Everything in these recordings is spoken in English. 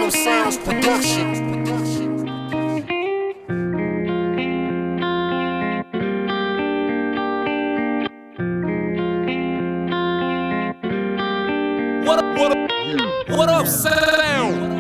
Phantom Sounds Production. What up, sound?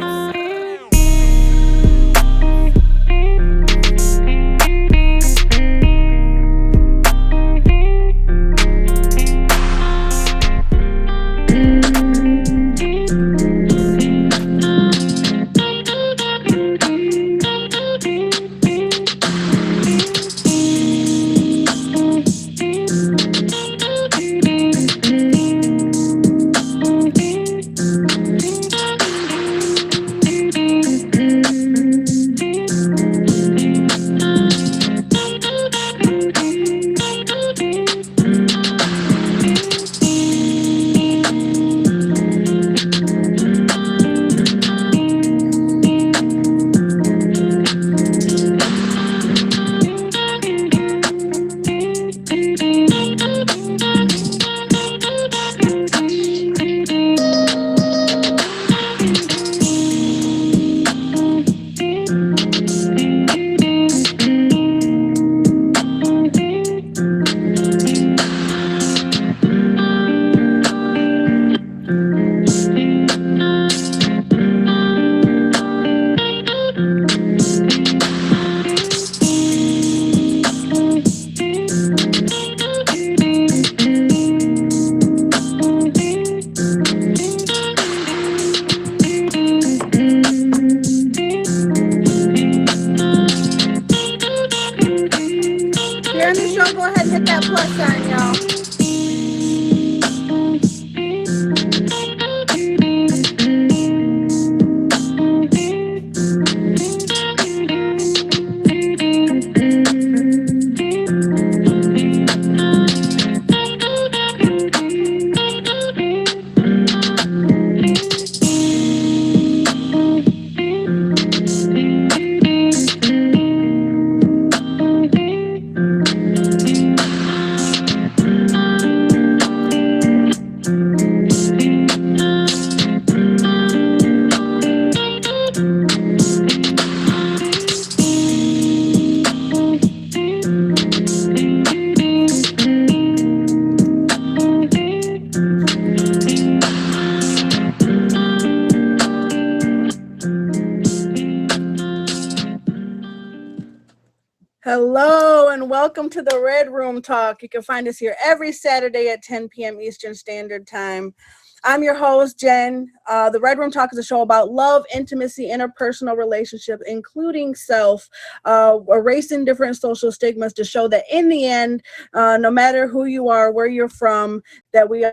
Hello and welcome to the Red Room Talk. You can find us here every Saturday at 10 p.m. Eastern Standard Time. I'm your host, Jen. The Red Room Talk is a show about love, intimacy, interpersonal relationships, including self, erasing different social stigmas to show that in the end, no matter who you are, where you're from, that we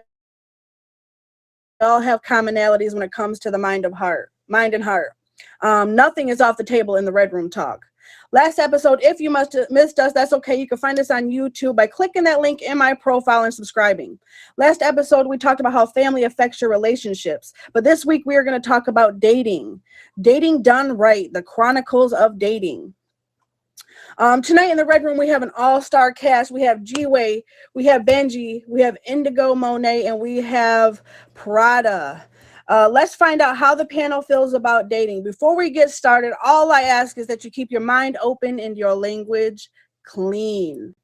all have commonalities when it comes to the mind and heart. Nothing is off the table in the Red Room Talk. Last episode, if you missed us, that's okay. You can find us on YouTube by clicking that link in my profile and subscribing. Last episode, we talked about how family affects your relationships. But this week, we are going to talk about dating. Dating done right, the chronicles of dating. Tonight in the Red Room, we have an all-star cast. We have G-Way, we have Benji, we have Indigo Monet, and we have Prada. Let's find out how the panel feels about dating. Before we get started, all I ask is that you keep your mind open and your language clean.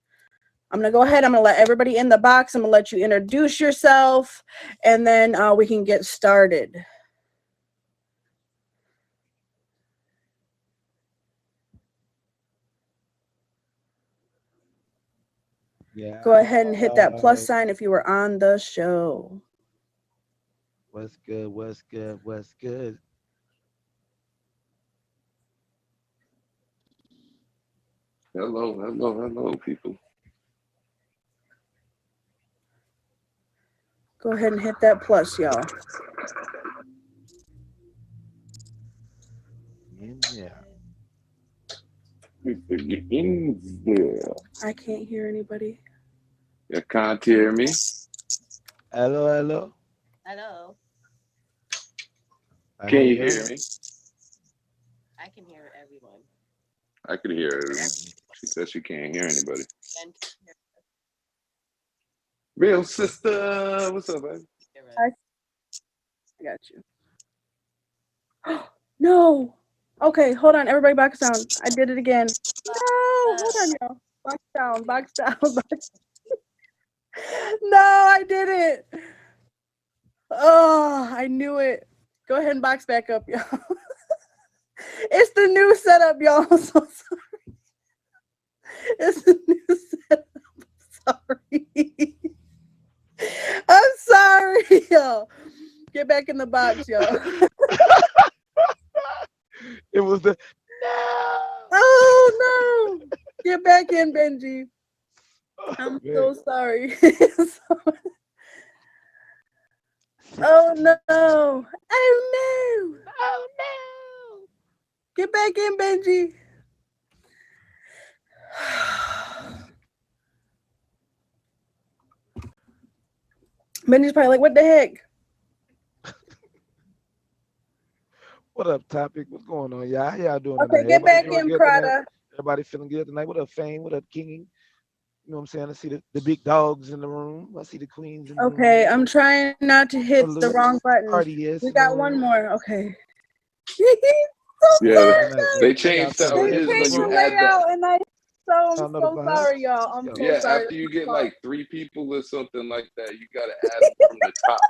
I'm going to go ahead. I'm going to let everybody in the box. I'm going to let you introduce yourself, and then we can get started. Yeah. Go ahead and hit that plus sign if you were on the show. What's good? What's good? What's good? Hello, people. Go ahead and hit that plus, y'all. In there. In there. I can't hear anybody. You can't hear me? Hello. Hello. Can you hear me? I can hear everyone. I could hear everyone. She said she can't hear anybody. Real sister, what's up, baby? I got you. No. Okay, hold on. Everybody box down. I did it again. No, hold on, y'all. Box down, box down. No, I did it. Oh, I knew it. Go ahead and box back up, y'all. It's the new setup, y'all. I'm so sorry. It's the new setup. Sorry. I'm sorry, y'all. Get back in the box, y'all. It was the Oh no! Get back in, Benji. I'm man. so sorry. Oh no! Oh no! Oh no. Get back in, Benji. Benji's probably like, what the heck? What up, topic? What's going on, y'all? How y'all doing Okay, tonight? get Everybody back doing in, good tonight? Prada. Everybody feeling good tonight? What up, Fame? What up, King? You know what I'm saying? I see the big dogs in the room. I see the queens in the room. Okay, I'm trying not to hit the Salute. wrong button. Cardi is We in the got one room. more. Okay. So Yeah, Good sorry, night. guys. they How y'all changed how feeling? it They Is is in the when changed the you room. add the. layout, and I'm Y'all know the so vibes. sorry, y'all. I'm Yo, so Yeah, sorry. after you get like 3 people or something like that, you gotta add them from the top.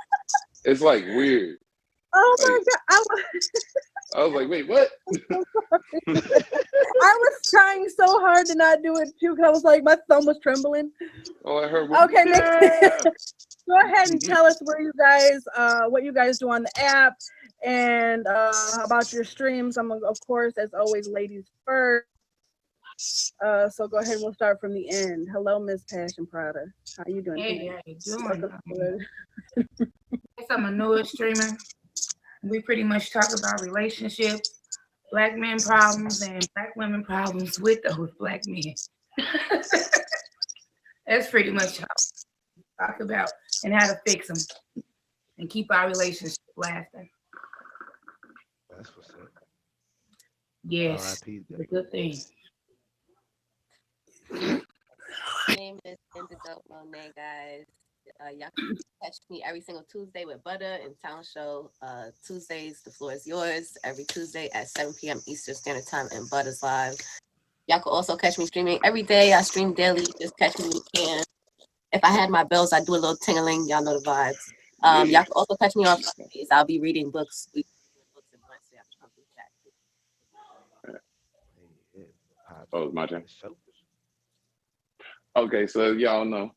It's like weird. Oh my Like god, I was like, wait, what? I was trying so hard to not do it too, because I was like, my thumb was trembling. All I heard was Okay, yeah. go ahead and tell us where you guys, what you guys do on the app, and about your streams. I'm of course, as always, ladies first. So go ahead and we'll start from the end. Hello, Miss Passion Prada. How you doing Hey, tonight? how you doing? Welcome to Guess I'm a newer streamer. We pretty much talk about relationships, black men problems, and black women problems with those black men. That's pretty much how we talk about and how to fix them and keep our relationship lasting. That's what's up. Yes, R.I.P. it's a good thing. My name is Indigo Monet, guys. Y'all can catch me every single Tuesday with Butter and Talent Show. Tuesdays, the floor is yours. Every Tuesday at 7 p.m. Eastern Standard Time and Butter's Live. Y'all can also catch me streaming every day. I stream daily. Just catch me when you can. If I had my bells, I'd do a little tingling. Y'all know the vibes. Y'all can also catch me on Fridays. I'll be reading books. We books and books. So y'all can come through that. Hey, pops. oh, it's my turn. Show. Okay, so y'all know,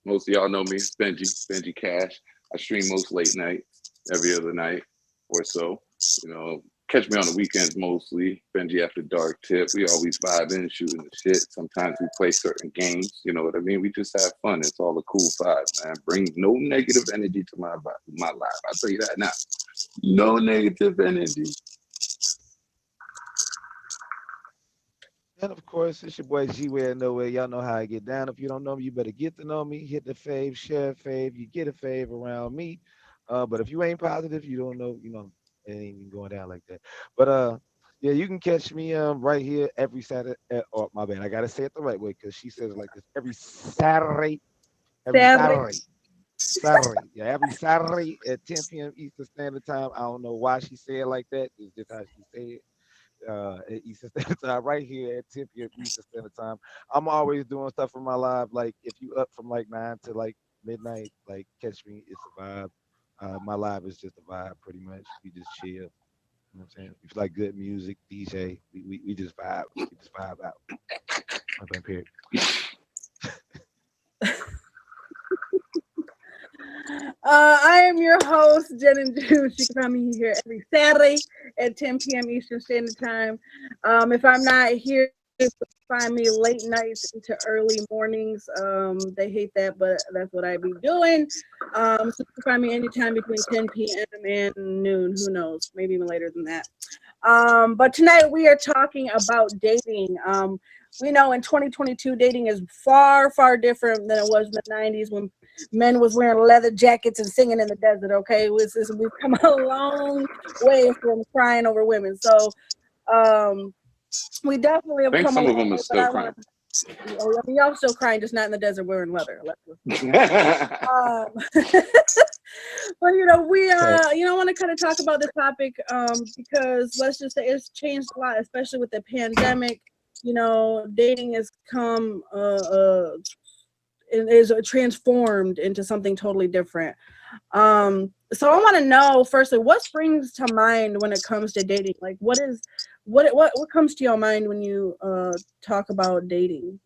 most of y'all know me, Benji Cash. I stream most late night, every other night or so. Catch me on the weekends mostly. Benji After Dark tip. We always vibing, shooting the shit. Sometimes we play certain games. You know what I mean? We just have fun. It's all a cool vibe, man. Bring no negative energy to my life. I'll tell you that now. No negative energy. And of course, it's your boy G Way Nowhere. Y'all know how I get down. If you don't know me, you better get to know me. Hit the fave, share a fave. You get a fave around me. But if you ain't positive, you don't know, it ain't even going down like that. But yeah, you can catch me right here every Saturday. Oh, my bad. I gotta say it the right way because she says it like this. Every Saturday. Every Saturday. Saturday. Saturday. Yeah, every Saturday at 10 p.m. Eastern Standard Time. I don't know why she said it like that. It's just how she said it. At Eastern Standard Time, right here at 10 p.m. Eastern Standard Time. I'm always doing stuff in my live. Like if you up from like 9 to like midnight, like catch me. It's a vibe. My live is just a vibe, pretty much. We just chill. You know what I'm saying? If you like good music, DJ, we just vibe. We just vibe out. Okay, period. I am your host, Jen and Juice. You can find me here every Saturday at 10 p.m. Eastern Standard Time. If I'm not here, you can find me late nights into early mornings. They hate that, but that's what I be doing. So you can find me anytime between 10 p.m. and noon. Who knows? Maybe even later than that. But tonight we are talking about dating. We know in 2022, dating is far, far different than it was in the 90s when men was wearing leather jackets and singing in the desert. Okay, we've come a long way from crying over women. So we definitely I have think come a some of long them are way. But still crying. Oh, I mean, y'all still crying, just not in the desert wearing leather. Um, but we want to kind of talk about the topic because let's just say it's changed a lot, especially with the pandemic. Dating has come is transformed into something totally different. So I want to know firstly, what springs to mind when it comes to dating? Like, what comes to your mind when you talk about dating?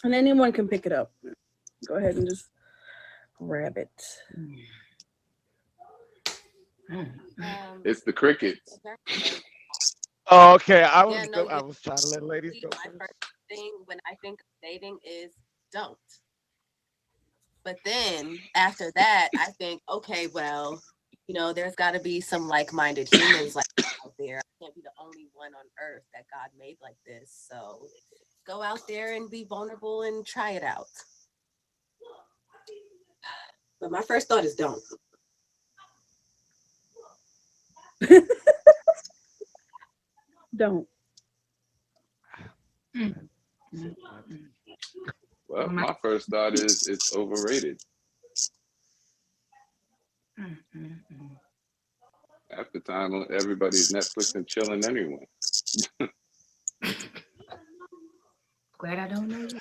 And anyone can pick it up. Go ahead and just grab it. It's the crickets. Oh, okay. I Yeah, no, was trying to let ladies go. my first thing when I think of dating is don't. But then after that, I think, okay, well, there's got to be some like-minded humans like out there. I can't be the only one on earth that God made like this. So go out there and be vulnerable and try it out. But my first thought is don't. Don't. Well, my first thought is it's overrated. Half the time, everybody's Netflix and chilling anyway. Glad I don't know you.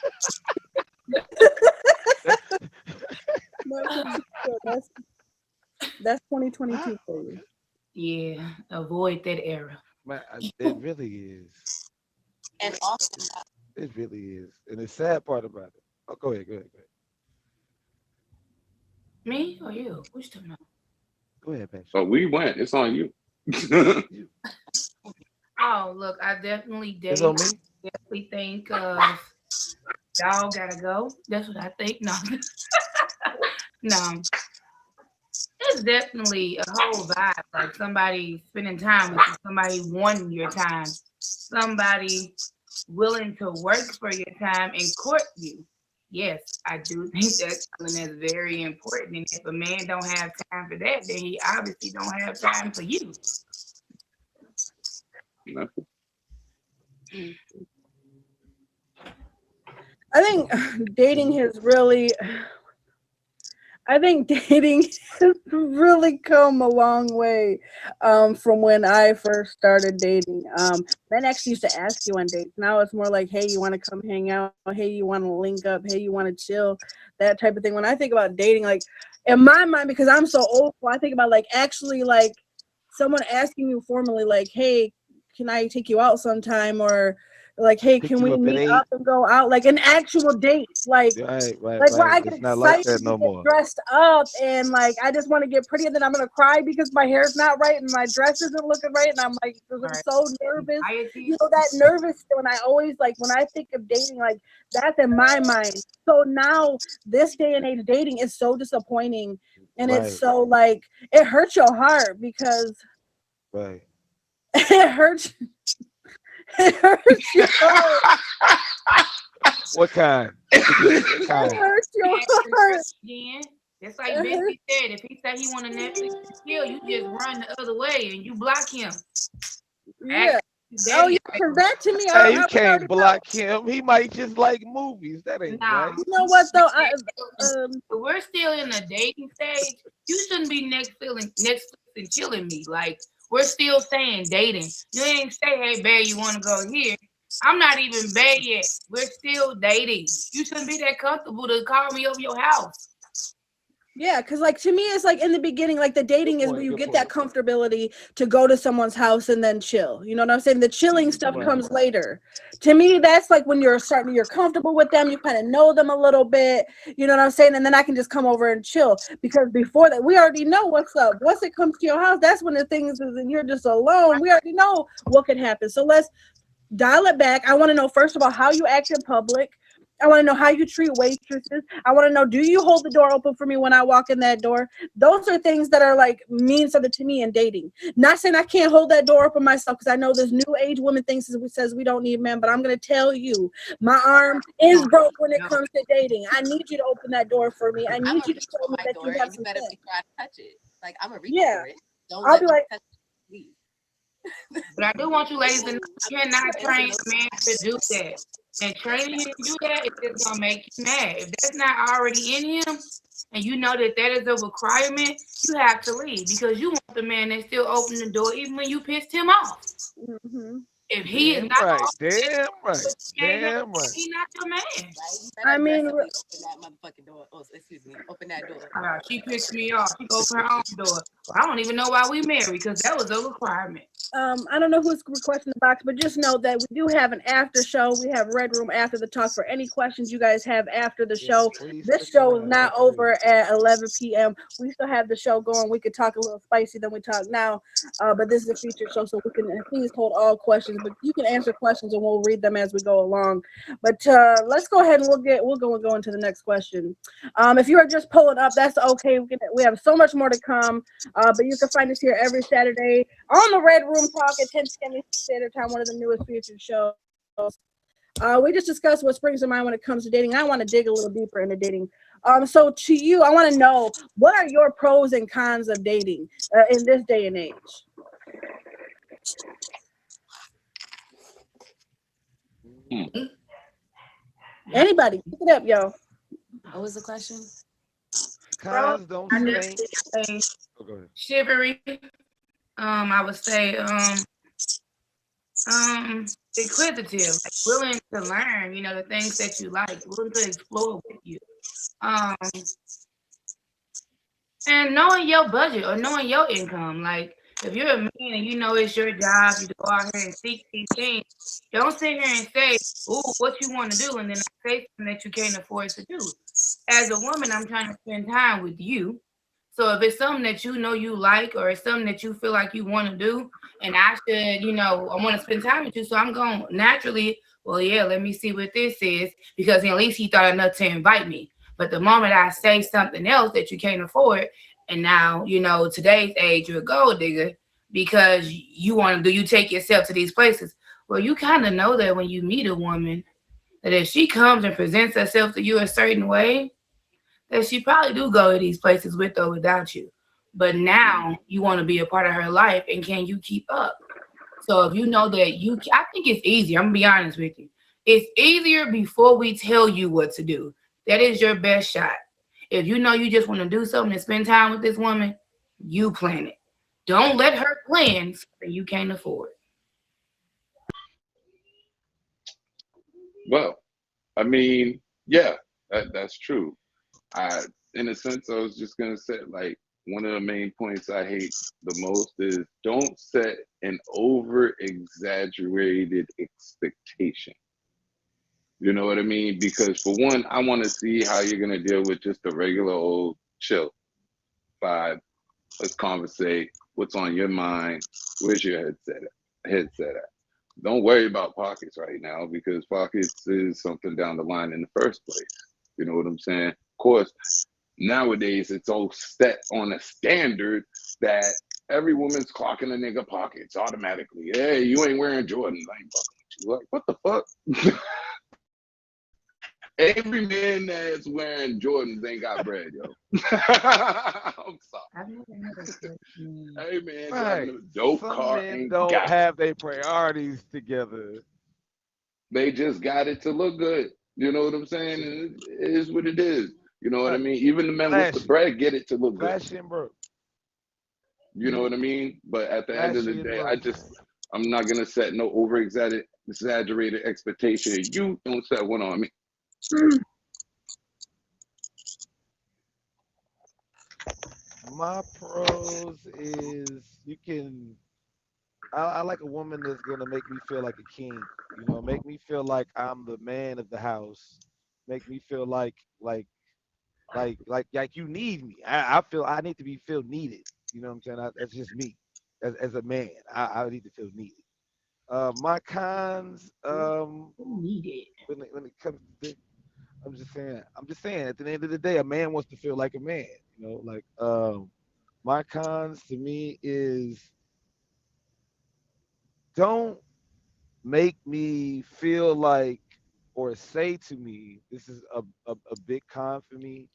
That's 2022 for you. Yeah, avoid that era. Man, it really is. And also, It really is. And the sad part about it. Oh, go ahead. Me or you? Which time? Go ahead, Pastor. Oh, we went. It's on you. Oh, look, I definitely date. It's on me? Definitely think y'all gotta go. That's what I think. No. No. It's definitely a whole vibe. Like somebody spending time with you, somebody wanting your time, somebody willing to work for your time and court you. Yes, I do think that's something that's very important. And if a man don't have time for that, then he obviously don't have time for you. I think dating has really come a long way from when I first started dating. Men actually used to ask you on dates. Now it's more like, hey, you want to come hang out? Hey, you want to link up? Hey, you want to chill? That type of thing. When I think about dating, like in my mind, because I'm so old, I think about like actually like someone asking you formally, like, hey, can I take you out sometime? Or like, hey, can we meet up and go out? Like an actual date. Like, right. where I get It's not excited like that no to get more. dressed up and like I just want to get pretty and then I'm gonna cry because my hair's not right and my dress isn't looking right and I'm like so nervous. That nervous when I always like when I think of dating, like that's in my mind. So now this day and age dating is so disappointing and it's so like it hurts your heart because it hurts. It hurts your heart. What kind? It hurts your heart. Yeah. It's like Benji said, if he say he want a Netflix and chill, you just run the other way and you block him. Yeah. Oh yeah, because that to me, hey, you can't block him. He might just like movies. That ain't right. You know what though? We're still in the dating stage. You shouldn't be Netflix and chilling me. Like we're still saying dating. You ain't say, hey, babe, you want to go here? I'm not even bae yet. We're still dating. You shouldn't be that comfortable to call me over your house. Yeah, because like to me, it's like in the beginning, like the dating is where you get that comfortability to go to someone's house and then chill. You know what I'm saying? The chilling stuff comes later. To me, that's like when you're comfortable with them, you kind of know them a little bit. You know what I'm saying? And then I can just come over and chill. Because before that, we already know what's up. Once it comes to your house, that's when the things is and you're just alone. We already know what could happen. So let's dial it back. I want to know first of all how you act in public. I want to know how you treat waitresses. I want to know, do you hold the door open for me when I walk in that door? Those are things that are like mean something to me in dating. Not saying I can't hold that door open myself because I know this new age woman says we don't need men, but I'm going to tell you, my arm is broke when it comes to dating. I need you to open that door for me. I need you to show me that you have some better sense. be trying to touch it. Like I'm a reach yeah. for it. Don't I'll be like, touch it, please. But I do want you ladies to know you cannot Answer train no a man to do that. And training him to do that is just gonna make you mad. If that's not already in him, and you know that that is a requirement, you have to leave because you want the man that still open the door even when you pissed him off. Hmm. If he is Damn not right. open Damn right. what you gave him, Damn right. he's not your man. right? You better I mean, aggressively open that motherfucking door. Oh, excuse me, open that door. She pissed me off. She opened her own door. Well, I don't even know why we married because that was a requirement. I don't know who's requesting the box, but just know that we do have an after show. We have Red Room after the talk for any questions you guys have after the Yeah, show. please This stick show is around. not That's real. over at 11 p.m. We still have the show going. We could talk a little spicy than we talk now, but this is a featured show, so we can please hold all questions. But you can answer questions and we'll read them as we go along. But let's go ahead and we'll go into the next question. If you are just pulling up, that's okay. We have so much more to come, but you can find us here every Saturday on the Red Room Talk at 10 p.m. Eastern Standard Time, one of the newest featured shows. We just discussed what springs to mind when it comes to dating. I want to dig a little deeper into dating. So to you, I want to know what are your pros and cons of dating in this day and age? Hmm. Anybody, pick it up, yo. What was the question? Cons don't I stink. just say Oh, go ahead. chivalry. I would say inquisitive, like willing to learn, the things that you like, willing to explore with you. Um, and knowing your budget or knowing your income. Like if you're a man and you know it's your job, you go out here and seek these things. Don't sit here and say, "Ooh, what you want to do," and then I say something that you can't afford to do. As a woman, I'm trying to spend time with you. So if it's something that you know you like or it's something that you feel like you want to do, and I should, I want to spend time with you, so I'm going naturally, well, yeah, let me see what this is, because at least he thought enough to invite me. But the moment I say something else that you can't afford, and now, today's age, you're a gold digger because you want to do, you take yourself to these places. Well, you kind of know that when you meet a woman, that if she comes and presents herself to you a certain way, that she probably do go to these places with or without you. But now you want to be a part of her life, and can you keep up? So if you know that I think it's easier. I'm gonna be honest with you. It's easier before we tell you what to do. That is your best shot. If you know you just want to do something and spend time with this woman, you plan it. Don't let her plan something you can't afford. Well, I mean, yeah, that's true. I, in a sense, I was just gonna say, like, one of the main points I hate the most is don't set an over exaggerated expectation. You know what I mean? Because for one, I want to see how you're gonna deal with just a regular old chill vibe. Let's conversate. What's on your mind? Where's your headset at? Don't worry about pockets right now because pockets is something down the line in the first place. You know what I'm saying? Of course, nowadays it's all set on a standard that every woman's clocking a nigga pockets automatically. Hey, you ain't wearing Jordans. I ain't fucking with you. Like, what the fuck? Every man that's wearing Jordans ain't got bread, yo. I'm sorry. I've never had a question. Hey man, driving Right. a dope Some car men ain't don't got it. have their priorities together. They just got it to look good. You know what I'm saying? And it is what it is. You know what I Right. mean? Even the men with the Flashy. bread get it to look good. Flashy and broke. You know what I mean? But at the end of the Flashy and day, broke. I'm not gonna set no over exaggerated expectation. You don't set one on me. My pros is you can. I like a woman that's gonna make me feel like a king. Make me feel like I'm the man of the house. Make me feel like you need me. I feel I need to be feel needed. You know what I'm saying? That's just me as a man. I need to feel needed. My cons, Who need it? when it comes to this, I'm just saying. At the end of the day, a man wants to feel like a man. My cons to me is don't make me feel like or say to me, this is a big con for me,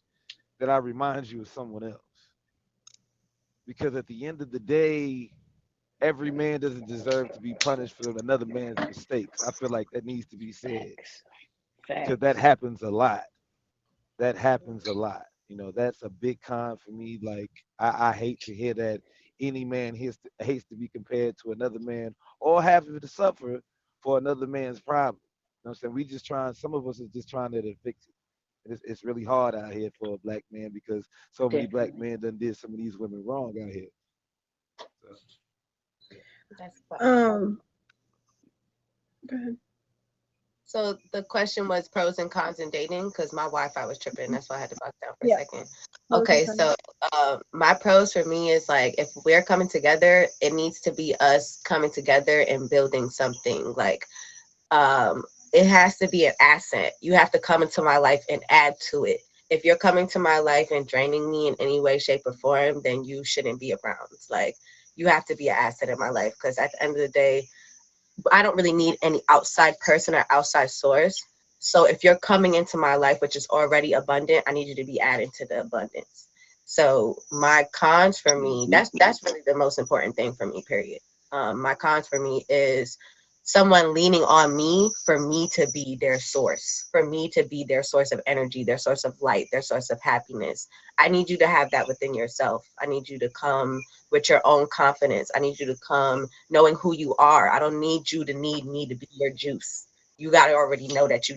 that I remind you of someone else. Because at the end of the day, every man doesn't deserve to be punished for another man's mistakes. I feel like that needs to be said because that happens a lot. That happens a lot. That's a big con for me. Like I hate to hear that any man hates to be compared to another man or have to suffer for another man's problem. You know what I'm saying? We just trying. Some of us are just trying to fix it. It's really hard out here for a black man because so many black men done did some of these women wrong out here. So. That's Go ahead. So the question was pros and cons in dating because my Wi-Fi was tripping. That's why I had to box down for Yeah. a second. Okay, so my pros for me is like if we're coming together, it needs to be us coming together and building something. Like it has to be an asset. You have to come into my life and add to it. If you're coming to my life and draining me in any way, shape, or form, then you shouldn't be around. It's like you have to be an asset in my life because at the end of the day, I don't really need any outside person or outside source. So if you're coming into my life, which is already abundant, I need you to be adding to the abundance. So my cons for me, that's really the most important thing for me, period. My cons for me is someone leaning on me for me to be their source, for me to be their source of energy, their source of light, their source of happiness. I need you to have that within yourself. I need you to come with your own confidence. I need you to come knowing who you are. I don't need you to need me to be your juice. You got to already know that you,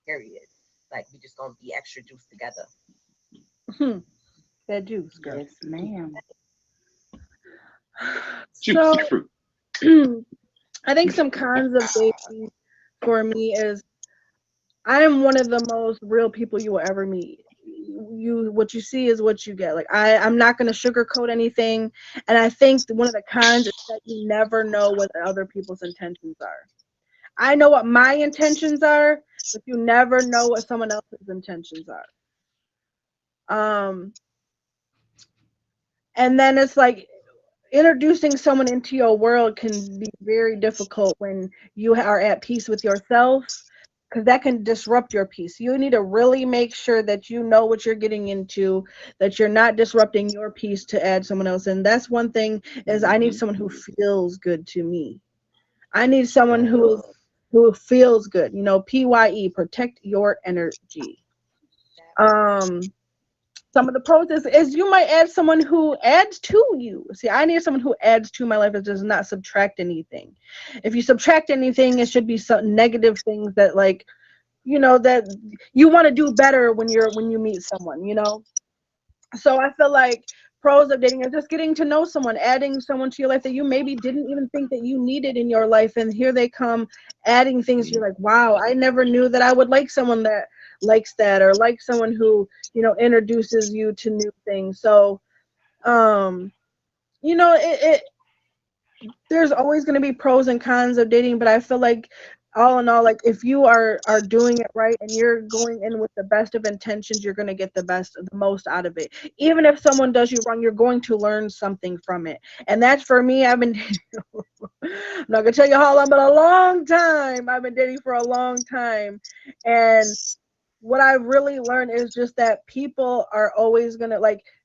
period. Like, we just going to be extra juice together. That juice, girl. Yes, ma'am. So, Juicy fruit. I think some cons of dating for me is I am one of the most real people you will ever meet. What you see is what you get. Like I'm not gonna sugarcoat anything. And I think one of the cons is that you never know what other people's intentions are. I know what my intentions are, but you never know what someone else's intentions are. And then it's like introducing someone into your world can be very difficult when you are at peace with yourself because that can disrupt your peace. You need to really make sure that you know what you're getting into, that you're not disrupting your peace to add someone else. And that's one thing is I need someone who feels good to me. I need someone who feels good. PYE, protect your energy. Some of the pros is you might add someone who adds to you. See, I need someone who adds to my life that does not subtract anything. If you subtract anything, it should be some negative things that that you want to do better when you meet someone. So I feel like pros of dating is just getting to know someone, adding someone to your life that you maybe didn't even think that you needed in your life, and here they come adding things. You're like, wow, I never knew that I would like someone that likes that, or like someone who introduces you to new things. So it there's always going to be pros and cons of dating, but I feel like all in all, like if you are doing it right and you're going in with the best of intentions, you're going to get the most out of it. Even if someone does you wrong, you're going to learn something from it. And that's for me. I'm not gonna tell you how long, but a long time. I've been dating for a long time, and what I've really learned is just that people are always gonna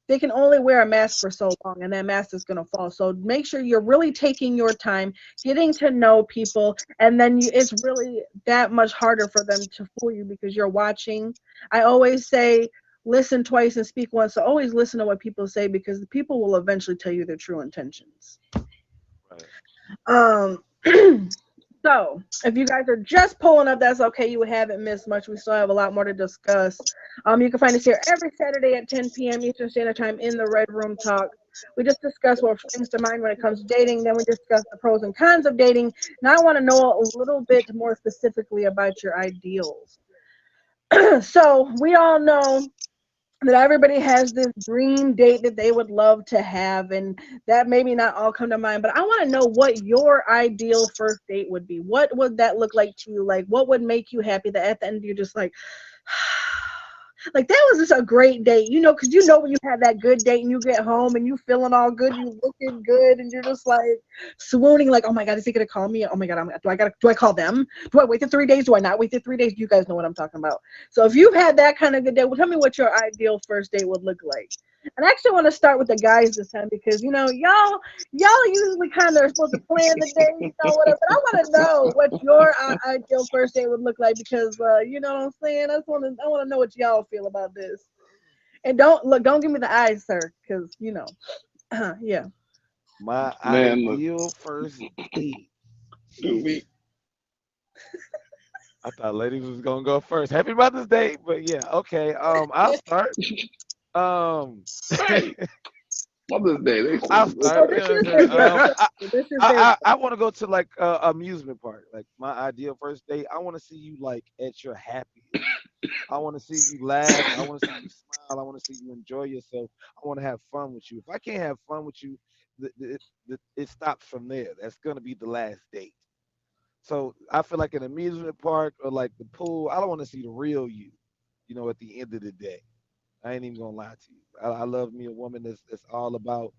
they can only wear a mask for so long, and that mask is gonna fall. So make sure you're really taking your time, getting to know people, and then it's really that much harder for them to fool you because you're watching. I always say, listen twice and speak once. So always listen to what people say because the people will eventually tell you their true intentions. Right. So, if you guys are just pulling up, that's okay. You haven't missed much. We still have a lot more to discuss. You can find us here every Saturday at 10 p.m. Eastern Standard Time in the Red Room Talk. We just discuss what springs to mind when it comes to dating. Then we discuss the pros and cons of dating. Now I want to know a little bit more specifically about your ideals. So, we all know that everybody has this dream date that they would love to have, and that maybe not all come to mind, but I want to know what your ideal first date would be. What would that look like to you? Like, what would make you happy that at the end you're just like that was just a great date, because when you have that good date and you get home and you feeling all good, you looking good, and you're just like swooning, like, oh my God, is he gonna call me? Oh my God, do I call them? Do I wait the 3 days? Do I not wait the 3 days? You guys know what I'm talking about. So if you've had that kind of good day, well, tell me what your ideal first date would look like. And I actually want to start with the guys this time because y'all usually kind of are supposed to plan the day, whatever. But I want to know what your ideal first date would look like because you know what I'm saying. I want to know what y'all feel about this. And don't give me the eyes, sir, because yeah. My Man, look, ideal first date. we Jesus. I thought ladies was gonna go first. Happy Mother's Day, but yeah, okay. I'll start. Um, right. Mother's Day. They I'll should So start. You this know what I'm is saying? their birthday. This is their. I want to go to like a amusement park. Like my ideal first date. I want to see you like at your happiest. I want to see you laugh. I want to see you smile. I want to see you enjoy yourself. I want to have fun with you. If I can't have fun with you, it stops from there. That's gonna be the last date. So I feel like an amusement park or like the pool. I don't want to see the real you. At the end of the day. I ain't even gonna lie to you. I love me a woman that's all about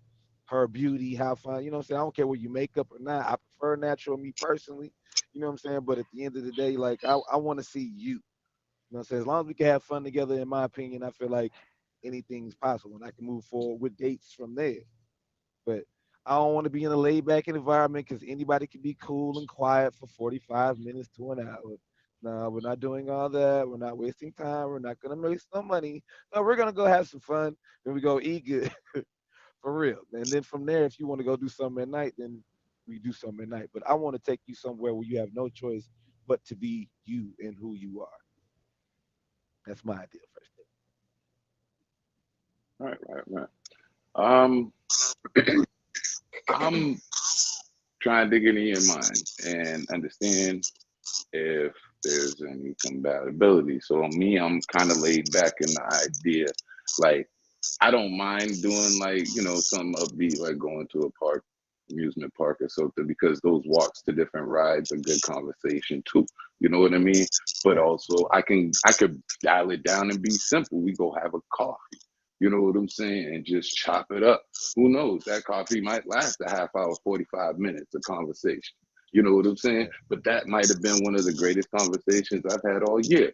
her beauty, how fun. You know what I'm saying? I don't care whether you makeup or not. I prefer natural, me personally. You know what I'm saying? But at the end of the day, like I want to see you. You know what I'm saying? As long as we can have fun together, in my opinion, I feel like anything's possible, and I can move forward with dates from there. But I don't want to be in a laid back environment because anybody can be cool and quiet for 45 minutes to an hour. No, we're not doing all that. We're not wasting time. We're not gonna waste no money. No, we're gonna go have some fun. Then we go eat good for real. And then from there, if you want to go do something at night, then we do something at night. But I want to take you somewhere where you have no choice but to be you and who you are. That's my ideal first right, right, right. Um, I'm trying to get in your mind and understand if there's any compatibility. So me, I'm kind of laid back in the idea, like I don't mind doing like some upbeat, like going to a park, amusement park or something, because those walks to different rides are good conversation too. You know what I mean? But date. Right. also I could dial it down and be simple. We go have a coffee. You know what I'm saying? And just chop it up. Who knows? That coffee might last a half hour, 45 minutes of conversation. You know what I'm saying? But that might have been one of the greatest conversations I've had all year.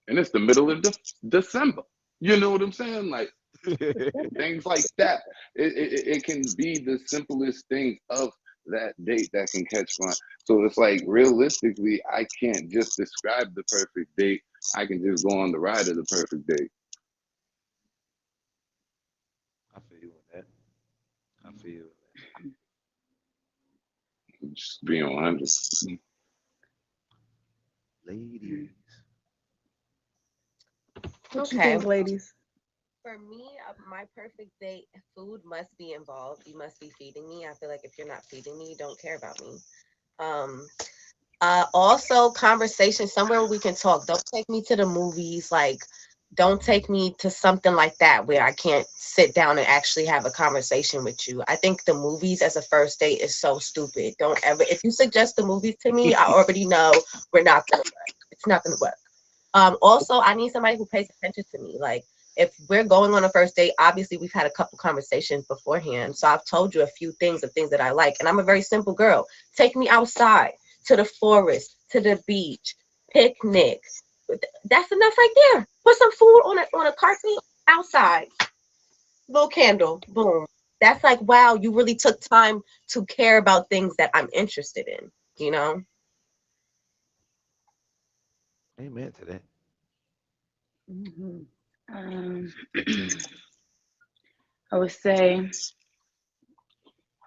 And it's the middle of December. You know what I'm saying? Like Right. things like that. It can be the simplest things of that date that can catch fun. So it's like realistically, I can't just describe the perfect date. I can just go on the ride of the perfect date. I feel you on that. I feel you Just being 100. on that. Ladies. What you Okay. think, ladies? For me, my perfect date, food must be involved. You must be feeding me. I feel like if you're not feeding me, you don't care about me. Um, also conversation somewhere where we can talk. Don't take me to the movies. Like, don't take me to something like that where I can't sit down and actually have a conversation with you. I think the movies as a first date is so stupid. Don't ever, if you suggest the movies to me, I already know we're not gonna work. It's not gonna work. Also, I need somebody who pays attention to me. Like, if we're going on a first date, obviously we've had a couple conversations beforehand. So I've told you a few things of things that I like. And I'm a very simple girl. Take me outside to the forest, to the beach, picnic. That's enough right there. Put some food on a carpet outside. Little candle. Boom. That's like, wow, you really took time to care about things that I'm interested in, you know? Amen to that. Hmm. Um, I would say,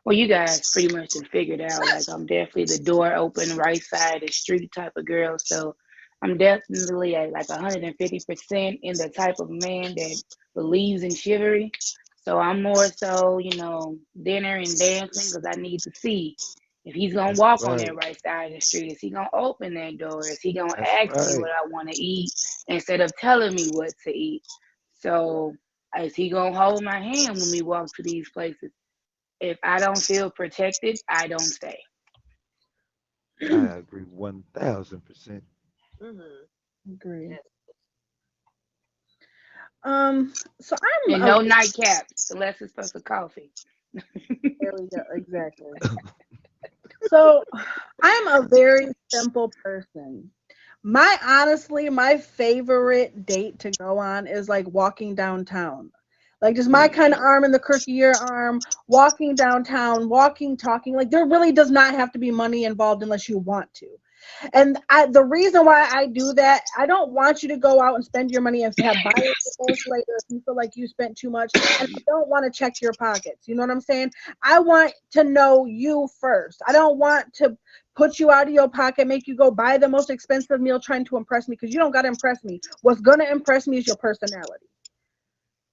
well, you guys pretty much have figured out. Like, I'm definitely the door open, right side of the street type of girl. So I'm definitely at like 150% in the type of man that believes in chivalry. So I'm more so, dinner and dancing because I need to see if he's gonna That's walk on that right. right side of the street. Is he gonna open that door? Is he gonna That's ask me what right. I want to eat instead of telling me what to eat? So is he gonna hold my hand when we walk to these places? If I don't feel protected, I don't stay. I agree 1000%. Mm-hmm. Agree. Yes. So I'm And a no nightcaps unless it's for some coffee. there we go exactly. So I'm a very simple person. My favorite date to go on is like walking downtown. Like just my kind of arm in the crook of your arm, walking downtown, walking, talking. Like there really does not have to be money involved unless you want to. And the reason why I do that, I don't want you to go out and spend your money and have buyer's remorse later if you feel like you spent too much. And I don't want to check your pockets. You know what I'm saying? I want to know you first. I don't want to put you out of your pocket, make you go buy the most expensive meal trying to impress me because you don't got to impress me. What's going to impress me is your personality.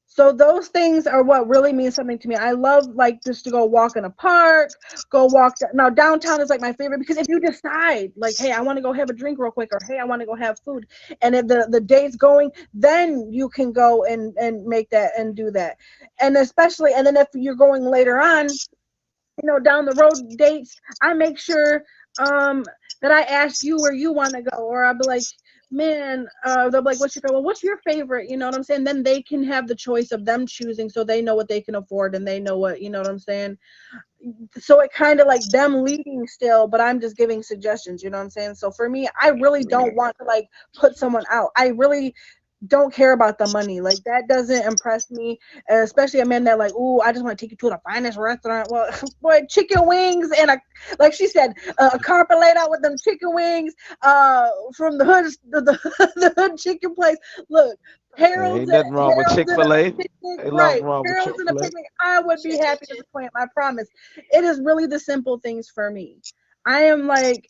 So those things are what really means something to me. I love like just to go walk in a park, go walk. Now downtown is like my favorite because if you decide like, hey, I want to go have a drink real quick, or hey, I want to go have food, and if the day's going, then you can go and make that and do that. And especially, and then if you're going later on, down the road dates, I make sure that I ask you where you want to go, or I'll be like, man, they'll be like, what's your favorite? You know what I'm saying? Then they can have the choice of them choosing, so they know what they can afford and they know what, you know what I'm saying? So it kind of like them leading still, but I'm just giving suggestions, you know what I'm saying? So for me, I really don't want to like put someone out. I really don't care about the money. Like that doesn't impress me, especially a man that like, ooh, I just want to take you to the finest restaurant. Well, boy, chicken wings and like she said, a carpet laid out with them chicken wings, from the hood, the hood chicken place. Look, Hey, Harold's ain't nothing wrong with Harold's in a Chick-fil-A. picnic, Ain't right? nothing wrong with Harold's in a Chick-fil-A. picnic. I would be happy to disappoint. I promise. It is really the simple things for me. I am like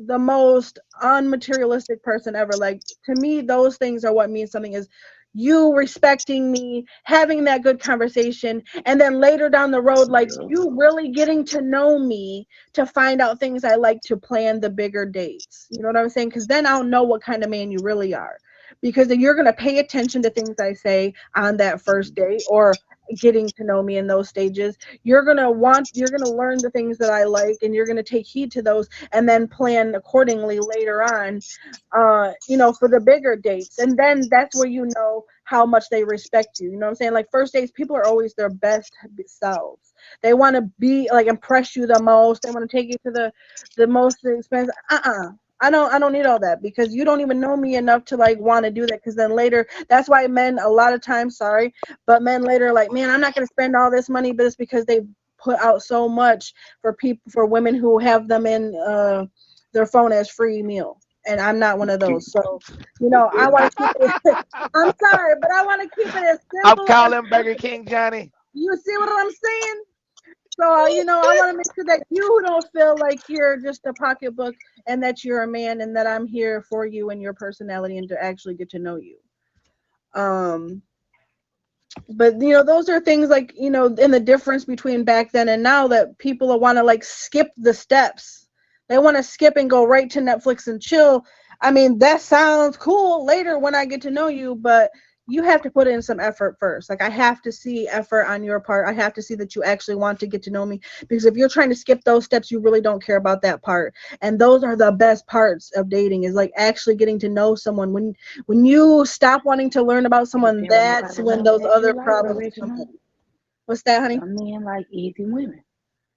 the most unmaterialistic person ever. Like to me, those things are what means something is you respecting me, having that good conversation, and then later down the road, like Yeah. you really getting to know me to find out things I like to plan the bigger dates. You know what I'm saying? Because then I'll know what kind of man you really are. Because then you're gonna pay attention to things I say on that first date or getting to know me in those stages. You're gonna learn the things that I like and you're gonna take heed to those and then plan accordingly later on, for the bigger dates. And then that's where you know how much they respect you. You know what I'm saying? Like first dates, people are always their best selves. They want to be like impress you the most. They want to take you to the most expensive. I don't need all that because you don't even know me enough to like want to do that. Because then later, that's why men a lot of times, sorry, but men later are like, man, I'm not gonna spend all this money, but it's because they put out so much for women who have them in their phone as free meal. And I'm not one of those. So, I want to keep it. I'm sorry, but I want to keep it as I'm simple as calling Burger King Johnny. you see what I'm saying. So, I want to make sure that you don't feel like you're just a pocketbook and that you're a man and that I'm here for you and your personality and to actually get to know you. Um, but those are things like in the difference between back then and now that people want to like skip the steps. They want to skip and go right to Netflix and chill. I mean, that sounds cool later when I get to know you, but you have to put in some effort first. Like I have to see effort on your part. I have to see that you actually want to get to know me, because if you're trying to skip those steps, you really don't care about that part. And those are the best parts of dating, is like actually getting to know someone. When you stop wanting to learn about someone, Tell that's nobody when know those that you other like problems come original. in. What's that, honey? Some men like easy women.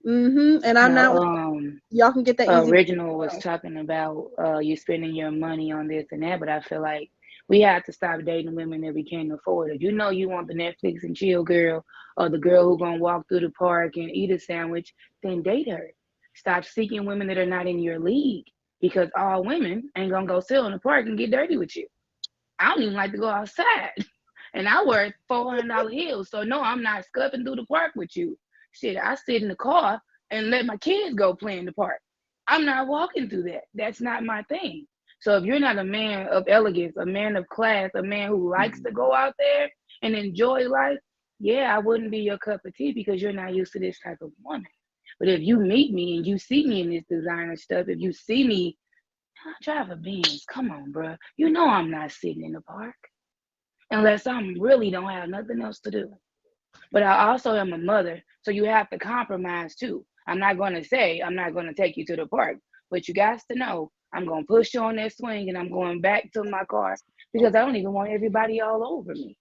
And I'm Now, not. Y'all can get that easy. original was talking about you spending your money on this and that, but I feel like we had to stop dating women that we can't afford. If you know you want the Netflix and chill girl, or the girl who gonna walk through the park and eat a sandwich, then date her. Stop seeking women that are not in your league, because all women ain't gonna go sit in the park and get dirty with you. I don't even like to go outside. And I wear $400 heels. So no, I'm not scuffing through the park with you. Shit, I sit in the car and let my kids go play in the park. I'm not walking through that. That's not my thing. So if you're not a man of elegance, a man of class, a man who likes to go out there and enjoy life, yeah, I wouldn't be your cup of tea because you're not used to this type of woman. But if you meet me and you see me in this designer stuff, if you see me, I drive a Benz. Come on, bro. You know I'm not sitting in the park unless I'm really don't have nothing else to do. But I also am a mother, so you have to compromise too. I'm not going to say I'm not going to take you to the park, but you guys to know I'm going to push you on that swing and I'm going back to my car because I don't even want everybody all over me.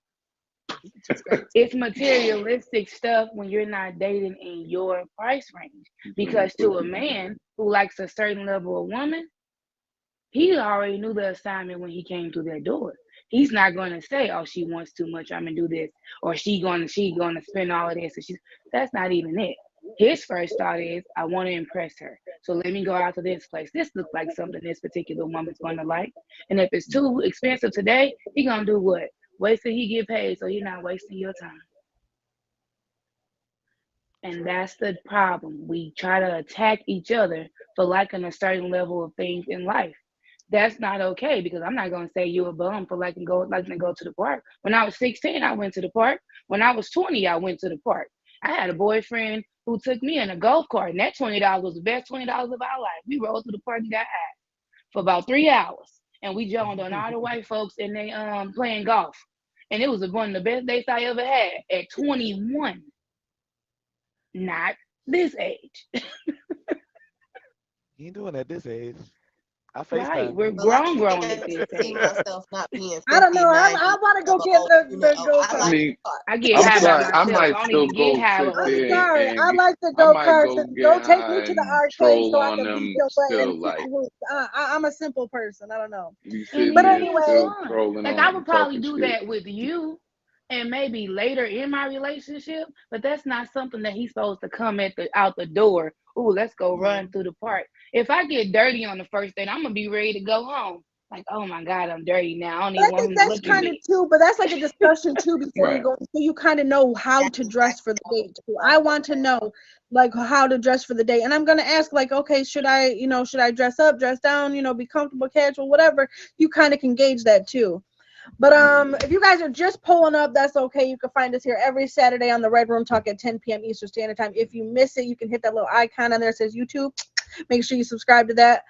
It's materialistic stuff when you're not dating in your price range. Because to a man who likes a certain level of woman, He already knew the assignment when he came through that door. He's not going to say, "Oh, she wants too much. I'm gonna do this," or she gonna spend all of this. And that's not even it. His first thought is, "I want to impress her, so let me go out to this place. This looks like something this particular woman's going to like. And if it's too expensive today, he gonna do what? Wait till he get paid, so you're not wasting your time." And that's the problem. We try to attack each other for liking a certain level of things in life. That's not okay, because I'm not gonna say you a bum for liking to go to the park. When I was 16, I went to the park. When I was 20, I went to the park. I had a boyfriend who took me in a golf cart, and that $20 was the best $20 of our life. We rode to the park and got high for about 3 hours, and we joined on all the white folks and they playing golf, and it was one of the best dates I ever had at 21, not this age. You ain't doing at this age. I Right, FaceTime we're you. Well, I grown at can't this see age. myself not being I don't 50, know. 90. I want to go get the I go I kart. like mean, cars. I get I'm high by sorry. I myself. I might don't still even get go high sit with I'm other there people. sorry. I and like the I go might karts. go And get don't take high me to the and arcade troll so I on can beat them your butt and still. kick Like, hoops. I'm a simple person. I don't know. be And sitting But it there is anyway, still fun. trolling Like I on would probably talking do shit. that with you and maybe later in my relationship, but that's not something that he's supposed to come out the door. Ooh, let's go run through the park. If I get dirty on the first date, I'm gonna be ready to go home. Like, oh my God, I'm dirty now. I don't but I even want think him to that's look at kind of me. too. But that's like a discussion too before you Right. go, so you kind of know how to dress for the date too. I want to know like how to dress for the date, and I'm gonna ask like, okay, should I dress up, dress down, be comfortable, casual, whatever. You kind of can gauge that too. But if you guys are just pulling up, that's okay. You can find us here every Saturday on the Red Room Talk at 10 p.m. Eastern Standard Time. If you miss it, you can hit that little icon on there that says YouTube. Make sure you subscribe to that.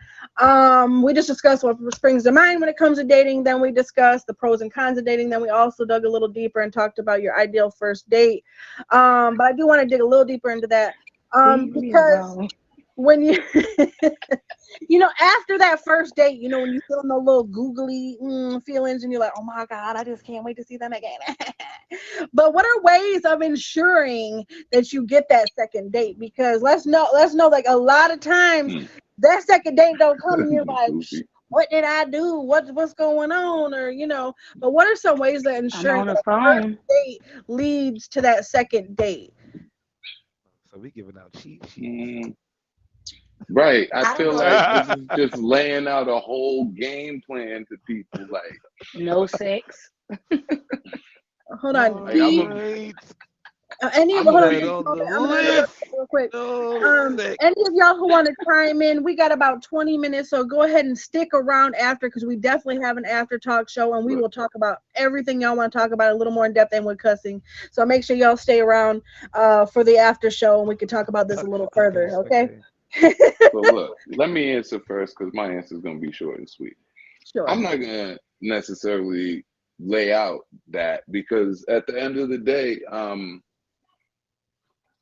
We just discussed what springs to mind when it comes to dating. Then we discussed the pros and cons of dating. Then we also dug a little deeper and talked about your ideal first date. But I do want to dig a little deeper into that Leave me because alone. when you after that first date, when you feel no little googly feelings and you're like, oh my God, I just can't wait to see them again. But what are ways of ensuring that you get that second date? Because let's know like a lot of times that second date don't come and you're like, Goofy. what did I do? What's going on? Or but what are some ways that I'm ensure on that the the first phone. date leads to that second date? So we giving out cheat sheets. Mm, right. I I don't feel know. like this is just laying out a whole game plan to people. Like, No sex. Hold on. like I'm a, Right. I'm Hold gonna on Right be. just a on the moment. I'm gonna interrupt list. real quick. No sex. Any of y'all who want to chime in, we got about 20 minutes, so go ahead and stick around after, because we definitely have an after talk show and we will talk about everything y'all want to talk about a little more in depth and with cussing. So make sure y'all stay around for the after show and we can talk about this a little further. Okay. So look, let me answer first because my answer is gonna be short and sweet. Sure. I'm not gonna necessarily lay out that because at the end of the day,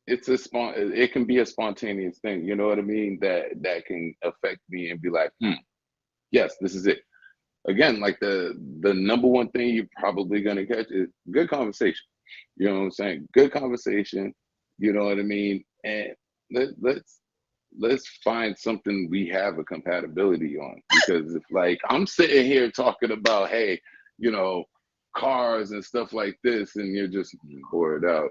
it can be a spontaneous thing. You know what I mean? That can affect me and be like, yes, this is it. Again, like the number one thing you're probably gonna catch is good conversation. You know what I'm saying? Good conversation. You know what I mean? And let's find something we have a compatibility on. Because if like I'm sitting here talking about, hey, you know, cars and stuff like this, and you're just bored out.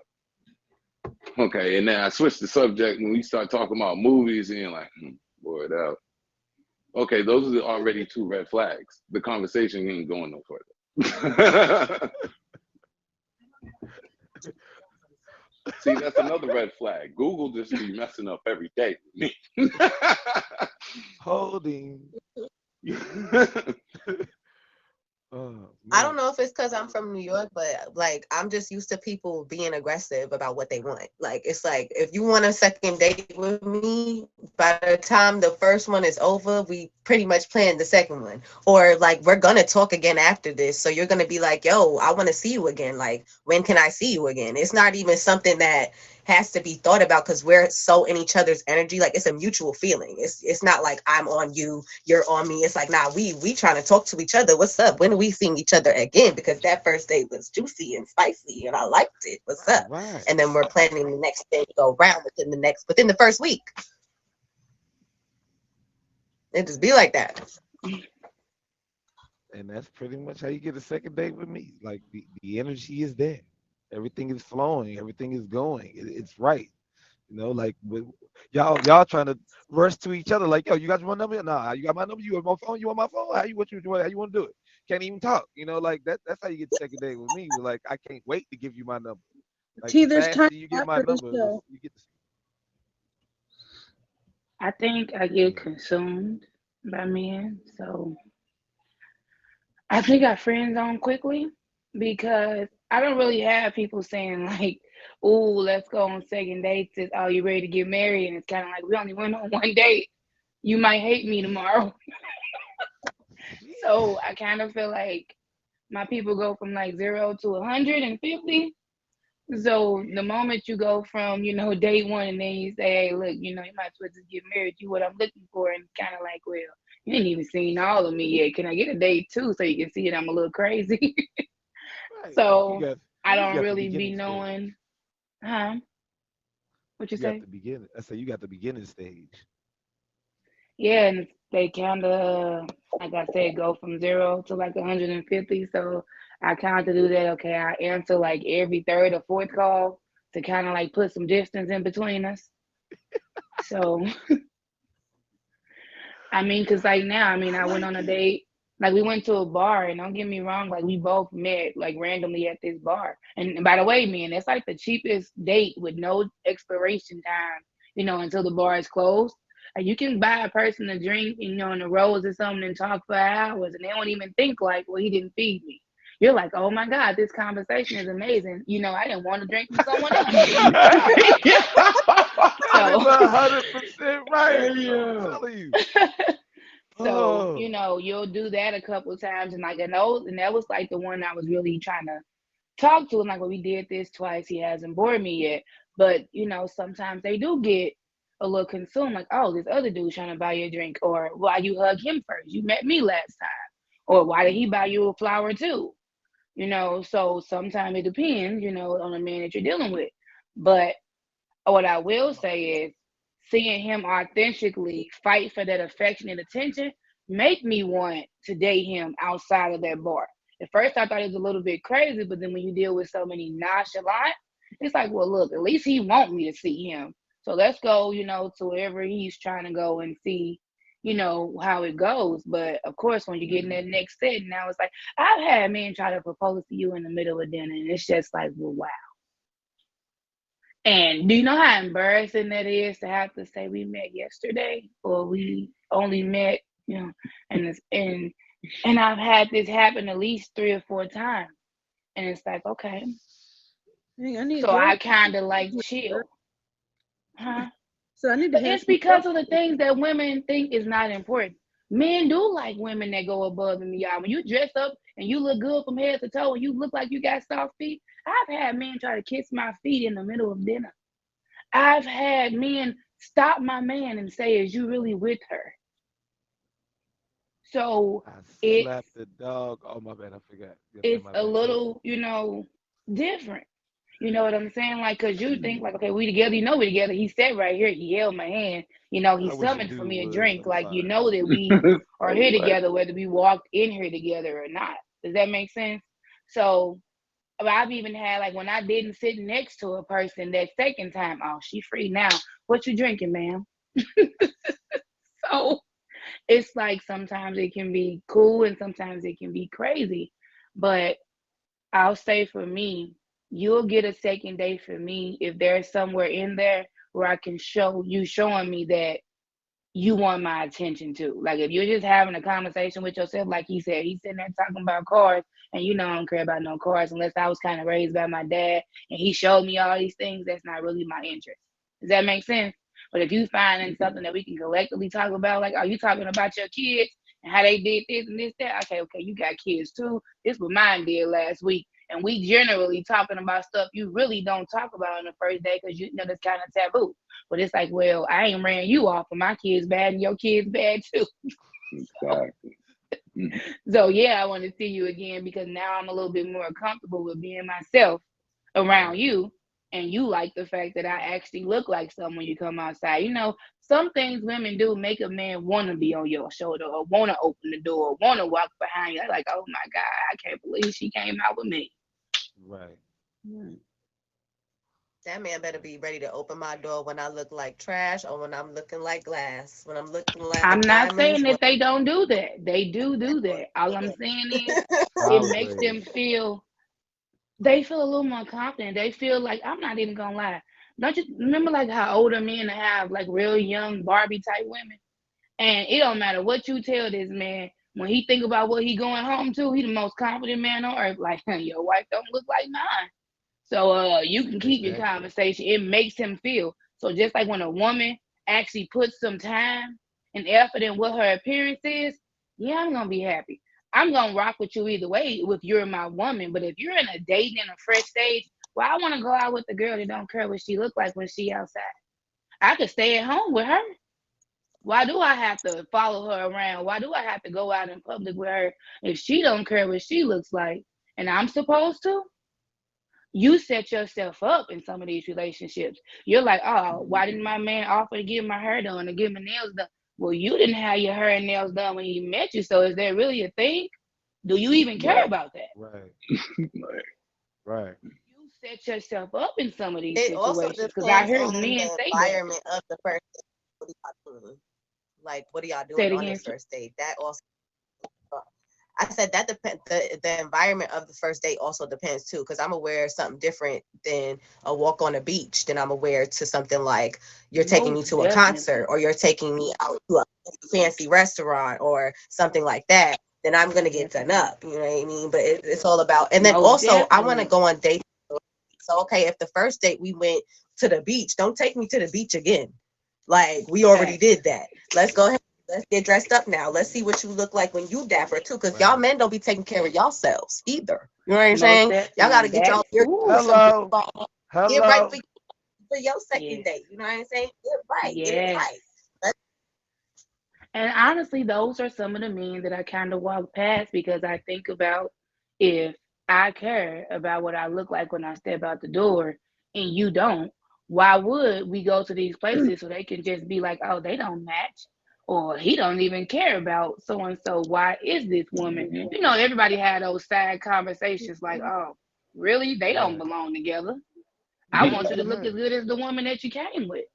Okay, and then I switch the subject when we start talking about movies, and you're like, bored out. Okay, those are already two red flags. The conversation ain't going no further. See, that's another red flag. Google just be messing up every day with me. Holding. Oh, I don't man. know if it's because I'm from New York, but like I'm just used to people being aggressive about what they want. Like it's like if you want a second date with me, by the time the first one is over, we pretty much planned the second one. Or like we're gonna talk again after this. So you're gonna be like, yo, I want to see you again. Like, when can I see you again? It's not even something that has to be thought about because we're so in each other's energy. Like it's a mutual feeling. It's not like I'm on you, you're on me. It's like, nah, we trying to talk to each other. What's up? When are we seeing each other again? Because that first date was juicy and spicy and I liked it. What's up? Right. And then we're planning the next day to go around within the first week. It just be like that. And that's pretty much how you get a second date with me. Like the energy is there. Everything is flowing, everything is going. It's right. Like y'all trying to rush to each other. Like, yo, you got my number? Nah, you got my number. You want my phone? You want my phone? How you want to do it? Can't even talk. Like that. That's how you get the second date with me. Like, I can't wait to give you my number. Like T, the there's time faster you get my after the number, show. you get. I think I get consumed by men, so I think I friend zone quickly because I don't really have people saying like, "Ooh, let's go on second dates." It's, "Oh, you ready to get married?" And it's kind of like we only went on one date. You might hate me tomorrow. So I kind of feel like my people go from like 0 to 150. So the moment you go from, day one and then you say, hey, look, you might as well just get married. You what I'm looking for. And it's kind of like, well, you ain't even seen all of me yet. Can I get a date too so you can see that I'm a little crazy? Right. You So got I you don't got the really be beginning stage. knowing, huh? What you You got say? the beginning. I say you got the beginning stage. Yeah, and they kind of, like I said, go from 0 to like 150. So I kind of do that. Okay, I answer like every third or fourth call to kind of like put some distance in between us. So I mean, cause like now, I mean, I I went like on a it. date. Like we went to a bar, and don't get me wrong, like we both met like randomly at this bar. And by the way, man, that's like the cheapest date with no expiration time, until the bar is closed. Like you can buy a person a drink, in a rose or something, and talk for hours, and they don't even think like, well, he didn't feed me. You're like, oh my God, this conversation is amazing. I didn't want to drink from someone else. That is So 100% right. I'm Yeah. telling you. So, Oh, you'll do that a couple of times, and like, and that was like the one I was really trying to talk to. And like, well, we did this twice. He hasn't bored me yet, but sometimes they do get a little consumed. Like, oh, this other dude's trying to buy you a drink, or why you hug him first? You met me last time, or why did he buy you a flower too? So sometimes it depends, on the man that you're dealing with. But what I will say is seeing him authentically fight for that affection and attention make me want to date him outside of that bar. At first I thought it was a little bit crazy, but then when you deal with so many nonchalant, it's like, well, look, at least he want me to see him. So let's go, to wherever he's trying to go and see, how it goes. But of course, when you get in that next set, now it's like I've had men try to propose to you in the middle of dinner, and it's just like, well, wow. And do you know how embarrassing that is to have to say we met yesterday or we only met, and and I've had this happen at least 3 or 4 times. And it's like, okay. Dang, I need So girls. I kind of like chill. Huh? So I need to But have it's some girls. because of the things that women think is not important. Men do like women that go above and beyond. When you dress up and you look good from head to toe and you look like you got soft feet, I've had men try to kiss my feet in the middle of dinner. I've had men stop my man and say, "Is you really with her?" So I it's slapped the dog. Oh, my bad. I forgot. Okay, it's my a bad. Go ahead. little, different. You know what I'm saying? Like, cause you think like, okay, we together. We together. He sat right here. He held my hand. He I wish a summoned for dude me a would. drink. I'm Like, sorry. that we are So here what? together, whether we walked in here together or not. Does that make sense? So I've even had like when I didn't sit next to a person that second time. Oh, she free now. What you drinking, ma'am? So it's like sometimes it can be cool and sometimes it can be crazy. But I'll say for me, you'll get a second date for me if there's somewhere in there where I can show you showing me that you want my attention too. Like if you're just having a conversation with yourself, like he said, he's sitting there talking about cars, and I don't care about no cars unless I was kind of raised by my dad and he showed me all these things. That's not really my interest. Does that make sense? But if you finding something that we can collectively talk about, like, are you talking about your kids and how they did this and this, that? Okay, you got kids too. This what mine did last week. And we generally talking about stuff you really don't talk about on the first day because you know that's kind of taboo. But it's like, well, I ain't ran you off, and my kids bad, and your kids bad too. Exactly. Mhm. So yeah, I want to see you again because now I'm a little bit more comfortable with being myself around Exactly. you, and you like the fact that I actually look like someone when you come outside. You know, some things women do make a man want to be on your shoulder or want to open the door, or want to walk behind you. They're like, oh my God, I can't believe she came out with me. Right. That man better be ready to open my door when I look like trash or when I'm looking like glass. When I'm looking I'm like not saying diamonds. that they don't do that. They do that. All I'm saying is it Flower makes them glaze. feel, they feel a little more confident. They feel like, I'm not even gonna lie. Don't you remember like how older men have like real young Barbie type women? And it don't matter what you tell this man, when he think about what he going home to, he the most confident man on earth. Like, your wife don't look like mine. So you can keep your Exactly. conversation. It makes him feel. So just like when a woman actually puts some time and effort in what her appearance is, yeah, I'm gonna be happy. I'm gonna rock with you either way if you're my woman. But if you're in a dating in a fresh stage, well, I want to go out with the girl that don't care what she look like when she outside. I could stay at home with her. Why do I have to follow her around? Why do I have to go out in public with her if she don't care what she looks like and I'm supposed to? You set yourself up in some of these relationships. You're like, oh, why didn't my man offer to get my hair done or get my nails done? Well, you didn't have your hair and nails done when he met you. So is that really a thing? Do you even care Right. about that? Right. Like, Right. You set yourself up in some of these It also situations because I depends hear on men the say that. environment of the person. What are y'all doing? Like, what are y'all Say doing it on again. this first date? That also, I said that depends. The environment of the first date also depends too, because I'm aware of something different than a walk on a beach. Than I'm aware to something like you're taking me Most to a definitely. concert or you're taking me out to a fancy restaurant or something like that. Then I'm gonna get done Definitely. up. You know what I mean? But it's all about. And then Most also, I want to definitely. go on dates. So okay, if the first date we went to the beach, don't take me to the beach again. Like we already Facts. did that. Let's go ahead. Let's get dressed up now. Let's see what you look like when you dapper too, because y'all Right. men don't be taking care of yourselves either. You know what I'm Most saying? Y'all got definitely. to get That, y'all ear ooh, with some good Hello. song. Get right Hello. for your second yes. date. You know what I'm saying? Get right. Get it Yes. right. Let's And honestly, those are some of the men that I kind of walk past because I think about, if I care about what I look like when I step out the door and you don't, why would we go to these places so they can just be like, oh, they don't match, or he don't even care about so and so? Why is this woman? mhm. You know, everybody had those sad conversations like, oh, really? They don't Right. belong together. I Mhm. want you to look Mm-hmm. as good as the woman that you came with.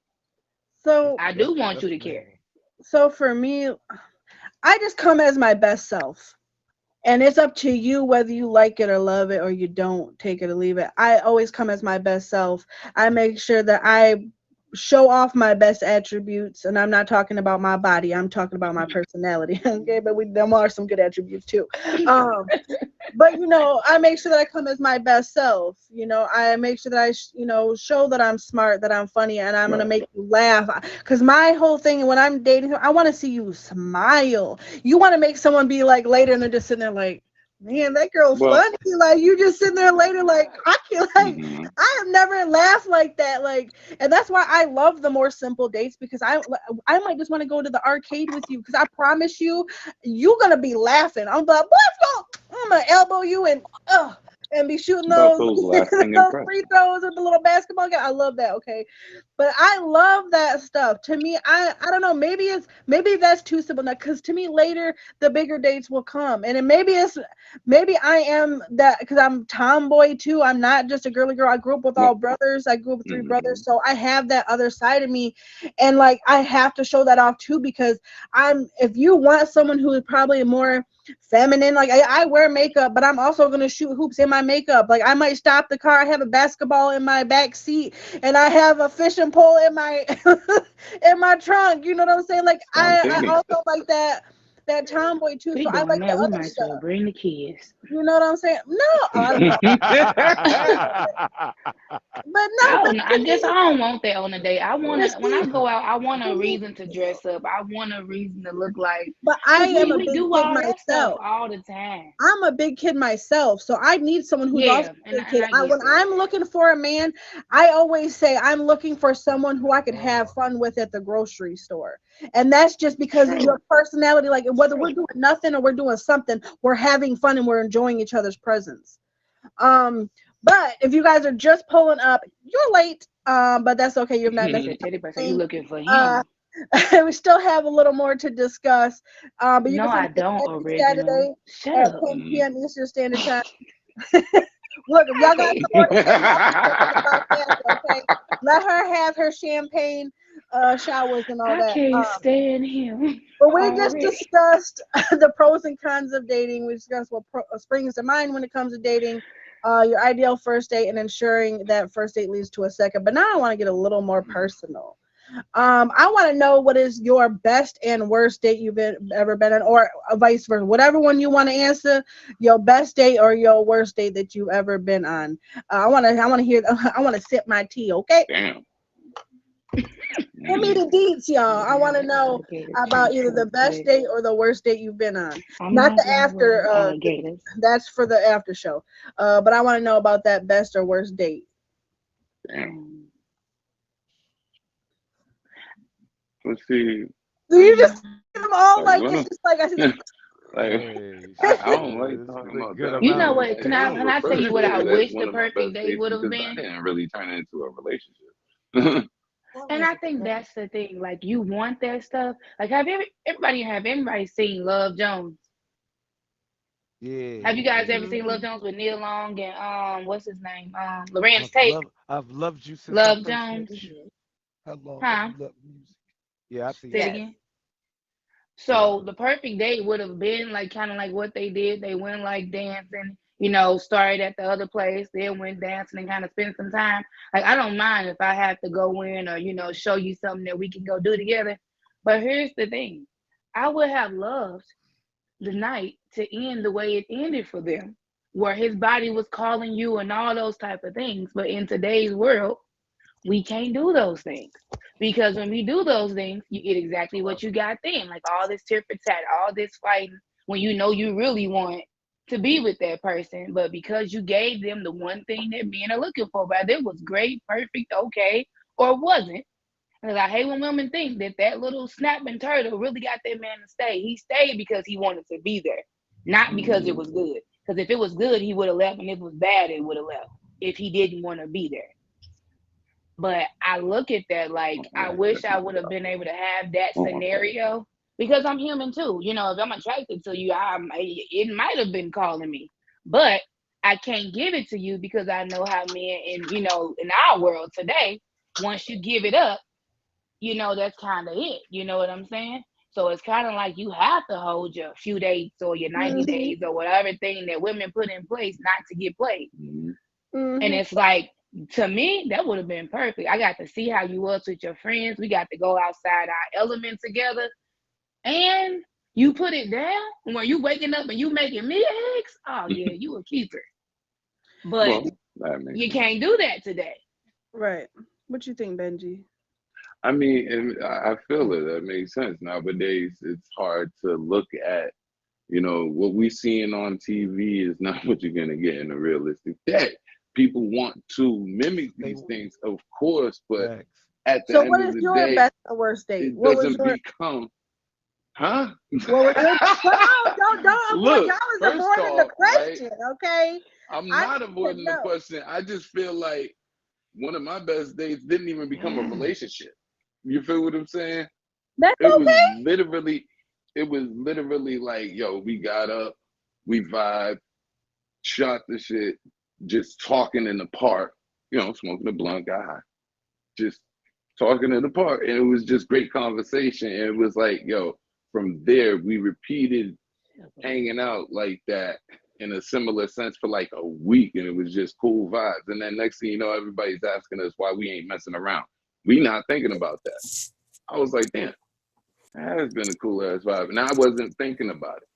So I do want That's you to care. amazing. so for me, I just come as my best self. And it's up to you whether you like it or love it or you don't, take it or leave it. I always come as my best self. I make sure that I show off my best attributes, and I'm not talking about my body. I'm talking about my personality. Okay, but them are some good attributes too. Um, but I make sure that I come as my best self. I make sure that show that I'm smart, that I'm funny, and I'm gonna Right. make you laugh. Because my whole thing when I'm dating, I want to see you smile. You want to make someone be like later, and they're just sitting there like, man, that girl Well, funny. Like you just sitting there later, like I feel like mhm. I have never laughed like that. Like, and that's why I love the more simple dates, because I might just want to go to the arcade with you, because I promise you, you're gonna be laughing. I'm like, let's go. I'm gonna elbow you and be shooting It's about those those lasting those free impressions. throws with the little basketball game. I love that. Okay, but I love that stuff. To me, I don't know. Maybe that's too simple now. Because to me, later the bigger dates will come, and maybe I am that because I'm tomboy too. I'm not just a girly girl. I grew up with all Well, brothers. I grew up with three brothers, mhm. so I have that other side of me, and like I have to show that off too, because if you want someone who is probably more feminine, like I wear makeup, but I'm also gonna shoot hoops in my makeup. Like I might stop the car, I have a basketball in my back seat, and I have a fishing pole in my in my trunk. You know what I'm saying? Like I Spontaneous. also like that tomboy too. We So I doing like the that. We other might as well stuff. bring the kids. You know what I'm saying? No, I don't know. But I no, but don't know. I to guess I me, don't want that on a date. I to wanna when see, I go out, I want a to me, reason to dress up. I want a reason to look like, but I cause am a we big do kid all that stuff myself. all the time. I'm a big kid myself, so I need someone who's also Yeah, a and big kid. I get When that. I'm looking for a man, I always say I'm looking for someone who I could have fun with at the grocery store, and that's just because of True. your personality. Like whether we're True. doing nothing or we're doing something, we're having fun and we're enjoying each other's presence. Um, But if you guys are just pulling up, you're late. But that's okay. You're not Teddy necessarily. Bear said you looking for Uh, him. we still have a little more to discuss. But you No, can find I us don't, every original. Saturday Shut at up. 10 p.m. Eastern Standard Time. Look, if y'all got some more to say, y'all can say something about that, okay? Let her have her champagne showers and all I that. can't stand him But we just already. discussed the pros and cons of dating. We discussed what springs to mind when it comes to dating, your ideal first date, and ensuring that first date leads to a second. But now I want to get a little more personal. I want to know what is your best and worst date you've ever been on, or vice versa. Whatever one you want to answer, your best date or your worst date that you've ever been on. I want to hear. I want to sip my tea. Okay. Damn. Give me the deets, y'all. I want to know about either the best date or the worst date you've been on. I'm Not the going with after. alligators. That's for the after show. But I want to know about that best or worst date. Damn. Let's see. You just give them all Like, like it's just like I said. Like, Hey, I don't shit, like this talking is a about good that. You know amount. what? I Can don't I tell you what I refer to it wish as one the of my perfect best date dates would have because been? I didn't really turn it into a relationship. And I think that's the thing. Like you want that stuff. Like have everybody seen Love Jones? Yeah, Have you guys ever yeah. seen Love Jones with Neil Long and what's his name? Lorenz Tate? I've loved you since I Love first met Jones? you. How long have Huh? you loved music? Yeah, I see Say it that. Yes. again. Yeah. So the perfect date would have been like kind of like what they did. They went like dancing, started at the other place, then went dancing and kind of spent some time. Like I don't mind if I have to go in or show you something that we can go do together. But here's the thing. I would have loved the night to end the way it ended for them, where his body was calling you and all those type of things. But in today's world, we can't do those things because when we do those things, you get exactly what you got then, like all this tit for tat, all this fighting when you know you really want to be with that person, but because you gave them the one thing that men are looking for, whether it was great, perfect, okay, or wasn't. Because I hate when women think that little snapping turtle really got that man to stay. He stayed because he wanted to be there, not because it was good. Because if it was good, he would have left, and if it was bad, it would have left if he didn't want to be there. But I look at that like I wish I would have been able to have that scenario because I'm human too. If I'm attracted to you, it might have been calling me, but I can't give it to you because I know how men in our world today, once you give it up, that's kind of it. You know what I'm saying? So it's kind of like you have to hold your few dates or your 90 Mm-hmm. days or whatever thing that women put in place not to get played. Mm-hmm. And it's like, to me, that would have been perfect. I got to see how you was with your friends. We got to go outside our element together. And you put it down when you waking up and you making me eggs. Oh yeah, you a keeper. But Well, that makes you sense. can't do that today. Right. What you think, Benji? I mean, and I feel it. That makes sense. Nowadays, it's hard to look at, what we seeing on TV is not what you're gonna get in a realistic day. People want to mimic They these things, of course, but facts. at the So, end what of is the your day, best or worst date? it What was doesn't your? become, huh? What was your? Come on, don't avoid. Look, Y'all is first avoiding the off, right? question, okay? I'm I not need to avoiding the know. question. I just feel like one of my best dates didn't even become a relationship. You feel what I'm saying? That's It was okay. literally like, yo, we got up, we vibed, shot the shit, just talking in the park, smoking a blunt, got high, just talking in the park. And it was just great conversation. And it was like, yo, from there, we repeated hanging out like that in a similar sense for like a week. And it was just cool vibes. And then next thing you know, everybody's asking us why we ain't messing around. We not thinking about that. I was like, damn, that has been a cool ass vibe. And I wasn't thinking about it.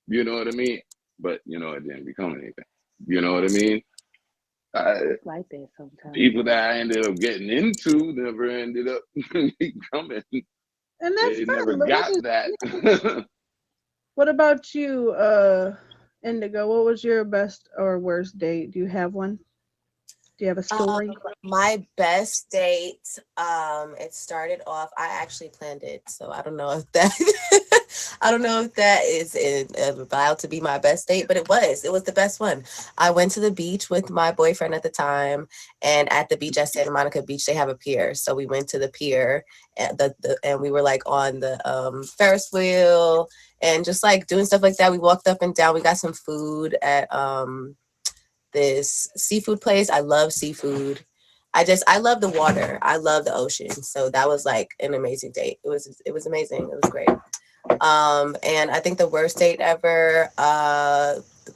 You know what I mean? But, it didn't become anything. You know what I mean? It's like that sometimes. People that I ended up getting into never ended up becoming. And that's They never fine. But got that. what about you, Indigo? What was your best or worst date? Do you have one? Do you have a story? My best date, it started off, I actually planned it, so I don't know if that I don't know if that is allowed to be my best date, but it was. It was the best one. I went to the beach with my boyfriend at the time, and at the beach at Santa Monica Beach, they have a pier. So we went to the pier, and and we were like on the Ferris wheel and just like doing stuff like that. We walked up and down. We got some food at this seafood place. I love seafood. I love the water. I love the ocean. So that was like an amazing date. It was amazing. It was great. And I think the worst date ever,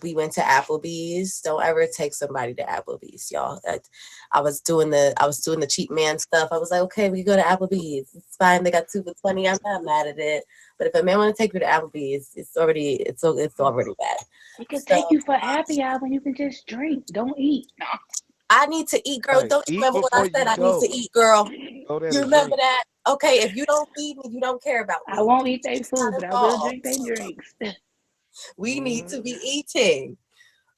we went to Applebee's. Don't ever take somebody to Applebee's, y'all. I was doing the cheap man stuff. I was like, okay, we go to Applebee's. It's fine. They got 2 for $20. I'm not mad at it. But if a man want to take you to Applebee's, it's already bad. He can So, take you for happy hour when you can just drink. Don't eat. No. I need to eat, girl. Right. Don't you Eat remember what I before said? you I need go. to eat, girl. Go there You to remember drink. that? Okay, if you don't feed me, you don't care about me. I won't eat their It's not food, but I will involved. drink their drinks. We need to Mhm. be eating.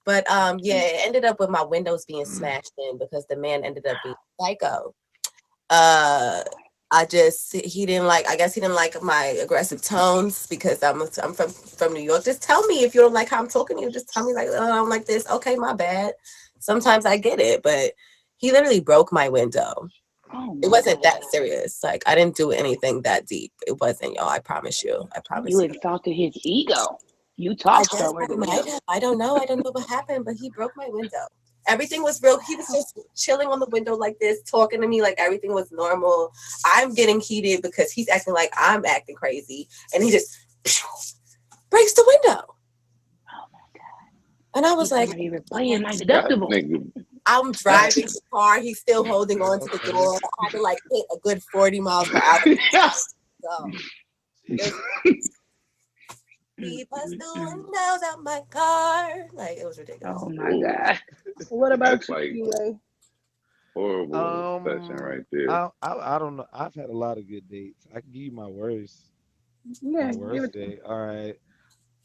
But yeah, it ended up with my windows being smashed in because the man ended up being psycho. I guess he didn't like my aggressive tones because I'm from New York. Just tell me if you don't like how I'm talking to you. Just tell me like, oh, I don't like this. Okay, my bad. Sometimes I get it, but he literally broke my window. Oh It my wasn't God. that serious. Like I didn't do anything that deep. It wasn't, y'all. I promise you. I promise You you. insulted his ego. You I talked guess over I the might window. have. I don't know. I don't know what happened, but he broke my window. Everything was real. He was just chilling on the window like this, talking to me like everything was normal. I'm getting heated because he's acting like I'm acting crazy, and he just breaks the window. Oh my God. And I was He's like, not even paying my That deductible. nigga. I'm driving the car. He's still holding on to the Okay. door. I had to like hit a good 40 miles per hour. So it was, he busted the windows out my car. Like it was ridiculous. Oh my Ooh, God. What about that's you, like Keely? horrible touching right there. I don't know. I've had a lot of good dates. I can give you my worst. Yeah, My give worst it to me. day. All right.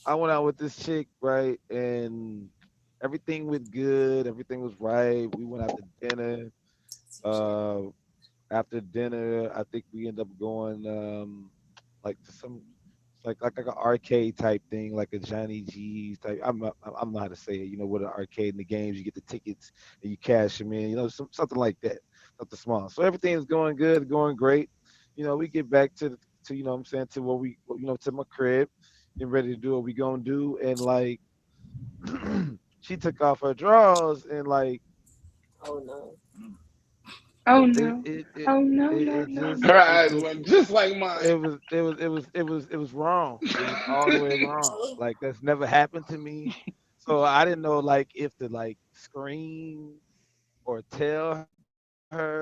I went out with this chick, right, and everything went good. Everything was right. We went out to dinner. Uh, After dinner, I think we end up going like to some like an arcade type thing, like a Johnny G's type. I'm not how to say it. You know, with an arcade in the games, you get the tickets and you cash them in. You know, something like that, something small. So everything is going good, going great. You know, we get back to you know what I'm saying, to to my crib, getting ready to do what we gonna do, and like she took off her drawers and like Oh no. Oh it no. it it Oh no, it, no, it no, just Her no. it eyes just went just like mine. it was wrong. It was all the way wrong. Like that's never happened to me. So I didn't know like if to like scream or tell her or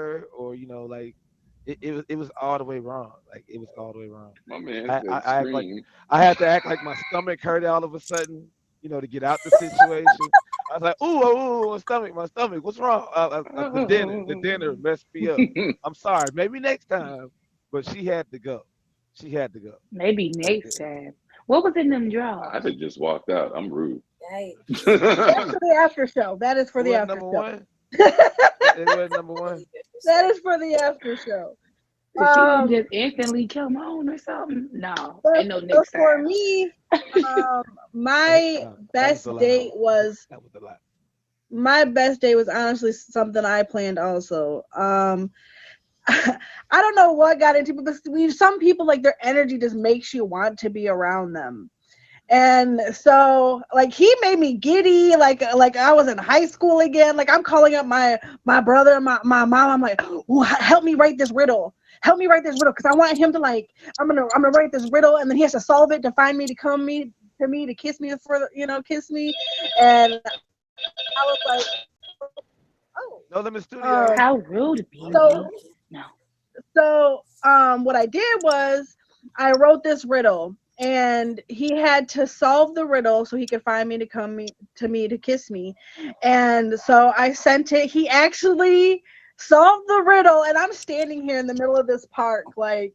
it was all the way wrong. Like it was all the way wrong. My I man I, I said act like scream. I had to act like my stomach hurt all of a sudden, to get out the situation. I was like, ooh, ooh, my stomach. What's wrong? The dinner messed me up. I'm sorry. Maybe next time. But she had to go. She had to go. Maybe Like next time. What was in them I'd drawers? have just walked out. I'm rude. Yikes. That's for the after show. That is for it the wasn't after number show. one. It wasn't number one. That is for the after show. If she didn't Um, just instantly come on or something? No, but, ain't no but next for time. me, my That was best the lie. date was That was the lie. my best day was honestly something I planned also. I don't know what got into it, but some people like their energy just makes you want to be around them. And so like he made me giddy, like I was in high school again. Like I'm calling up my brother and my mom. I'm like, "Ooh, help me write this riddle. Help me write this riddle because I want him to like I'm gonna write this riddle and then he has to solve it to find me to me to kiss me kiss me. And I was like, oh. No Limit Studio. How rude, So BB. No. what I did was I wrote this riddle and he had to solve the riddle so he could find me to me to kiss me. And so I sent it. He actually solved the riddle and I'm standing here in the middle of this park like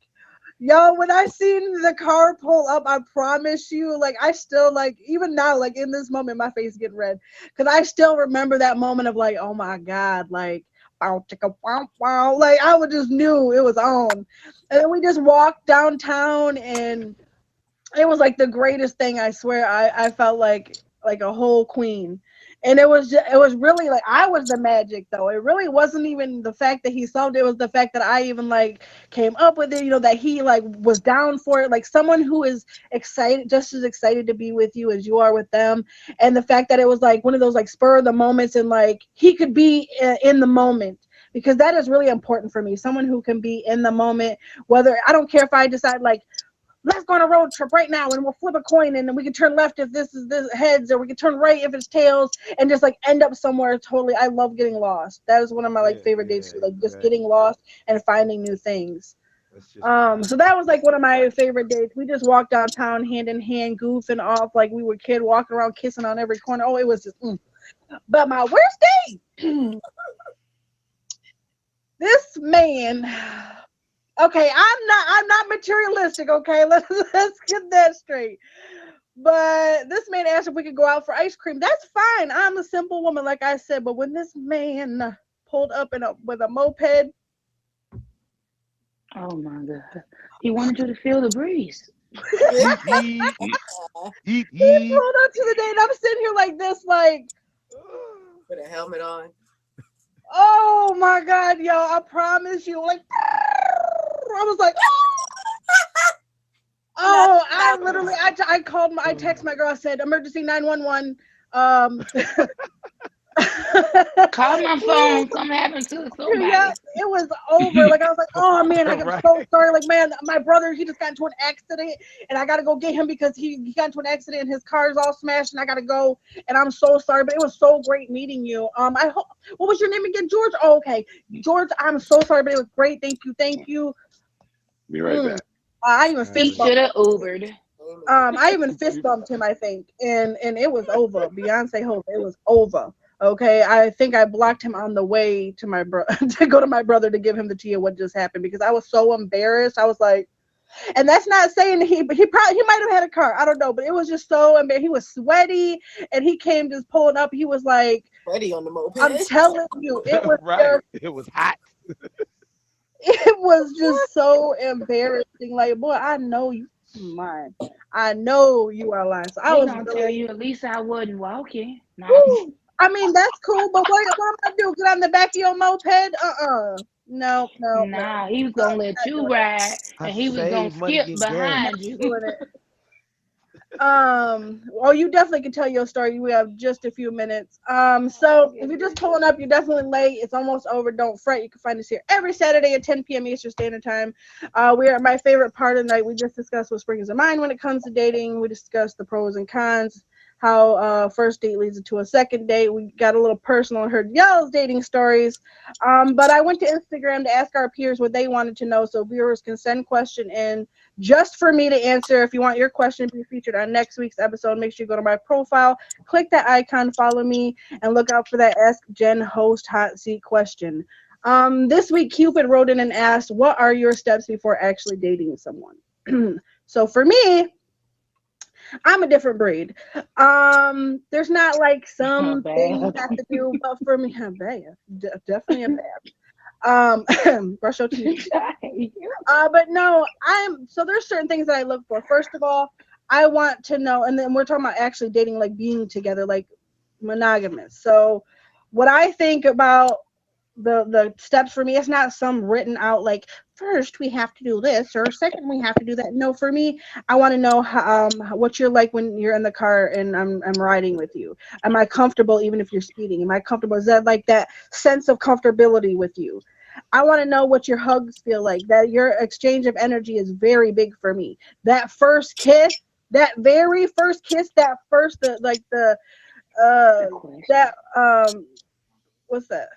yo, when I seen the car pull up, I promise you, like I still like even now, like in this moment, my face getting red because I still remember that moment of like, oh my god, like wow, chicka, wow, wow, like I would just knew it was on, and then we just walked downtown and it was like the greatest thing. I swear, I felt like a whole queen. And it was really like I was the magic though. It really wasn't even the fact that he solved it. It was the fact that I even like came up with it, that he like was down for it. Like someone who is excited, just as excited to be with you as you are with them. And the fact that it was like one of those like spur of the moments, and like he could be in the moment, because that is really important for me. Someone who can be in the moment, whether I don't care if I decide like, let's go on a road trip right now and we'll flip a coin and then we can turn left if this is this heads, or we can turn right if it's tails, and just like end up somewhere totally. I love getting lost. That is one of my like Yeah, favorite dates yeah, too, like just getting exactly. lost and finding new things. That's just the vibe. So that was like one of my favorite dates. We just walked downtown hand in hand, goofing off like we were kid, walking around kissing on every corner. Oh, it was just But my worst date, this man. Okay, I'm not materialistic, okay? Let's get that straight. But this man asked if we could go out for ice cream. That's fine. I'm a simple woman, like I said. But when this man pulled up with a moped, Oh my God. He wanted you to feel the breeze. Eat, eat, eat, he eat. pulled up to the date. I'm sitting here like this, like, Put a helmet on. oh my God, yo, I promise you. Like, I was like, oh, I literally, I called, I texted my girl, I said, emergency 911. Call my phone. Something happened to Yeah, somebody. it was over. Like I was like, oh man, I'm Right. so sorry. Like, man, my brother, he just got into an accident, and I gotta go get him because he got into an accident and his car's all smashed, and I gotta go. And I'm so sorry, but it was so great meeting you. I hope. What was your name again, George? Oh, okay, George. I'm so sorry, but it was great. Thank you, thank you. Be right back. I even He fist should bumped. have Ubered. I even fist bumped him, I think, and it was over. Beyonce hope it was over. Okay, I think I blocked him on the way to my to go to my brother to give him the tea of what just happened, because I was so embarrassed. I was like, and that's not saying but he might have had a car. I don't know, but it was just so embarrassed. He was sweaty, and he came just pulling up. He was like, Ready on the moped. I'm telling you, it was Right. It was hot. it was just so embarrassing. Like, boy, I know you mine. I know you are lying. So I He was gonna tell really. you at least I wasn't walking. No. Woo. I mean, that's cool, but what am I gonna do? Get on the back of your moped? No, no, no. Nah, he was gonna let Not you doing it. ride I and he was gonna save money skip getting gas. Not behind you. doing it. Well, you definitely can tell your story. We have just a few minutes. So if you're just pulling up, you're definitely late. It's almost over. Don't fret. You can find us here every Saturday at 10 p.m. Eastern Standard Time. We're at my favorite part of the night. We just discussed what springs to mind when it comes to dating. We discussed the pros and cons, how first date leads into a second date. We got a little personal and heard y'all's dating stories. But I went to Instagram to ask our peers what they wanted to know, so viewers can send question in just for me to answer. If you want your question to be featured on next week's episode, make sure you go to my profile, click that icon, follow me, and look out for that Ask Jen Host Hot Seat question. This week, Cupid wrote in and asked, what are your steps before actually dating someone? So for me, I'm a different breed. There's not like some thing you Bad. have to do, but for me, I'm bad. Definitely a bad. Brush your teeth. But no, so there's certain things that I look for. First of all, I want to know, and then we're talking about actually dating, like being together, like monogamous. So what I think about the steps for me, it's not some written out like first we have to do this or second we have to do that. No, for me, I want to know what you're like when you're in the car and I'm riding with you. Am I comfortable even if you're speeding? Am I comfortable? Is that like that sense of comfortability with you? I want to know what your hugs feel like. That your exchange of energy is very big for me. That first kiss, that very first kiss, that first Good question. that what's that?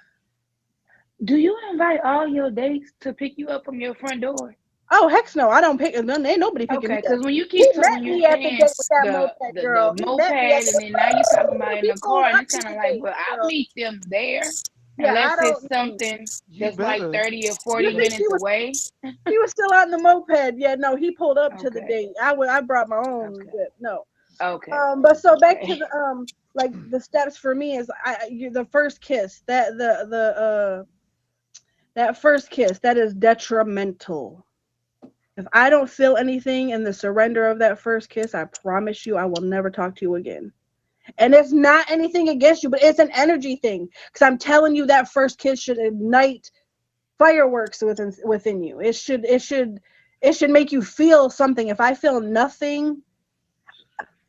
Do you invite all your dates to pick you up from your front door? Oh heck no, I don't pick none. Ain't nobody picking me Okay, up. because when you He keep met when you're me at the saying date with that the moped the girl. the He moped, met me at and then now you're talking about in he the pulled car, and up it's to kind of the like, date, well, I'll girl. meet them there, Yeah, I unless it's don't. something You that's like better. 30 or You 40 think minutes away. he was still on the moped? Yeah, no, he pulled up to the Okay, date. I brought my own okay, whip. No. okay, But so back to okay. the like the steps for me is the first kiss, that first kiss, that is detrimental. If I don't feel anything in the surrender of that first kiss, I promise you I will never talk to you again. And it's not anything against you, but it's an energy thing. Because I'm telling you, that first kiss should ignite fireworks within you. It should make you feel something. If I feel nothing,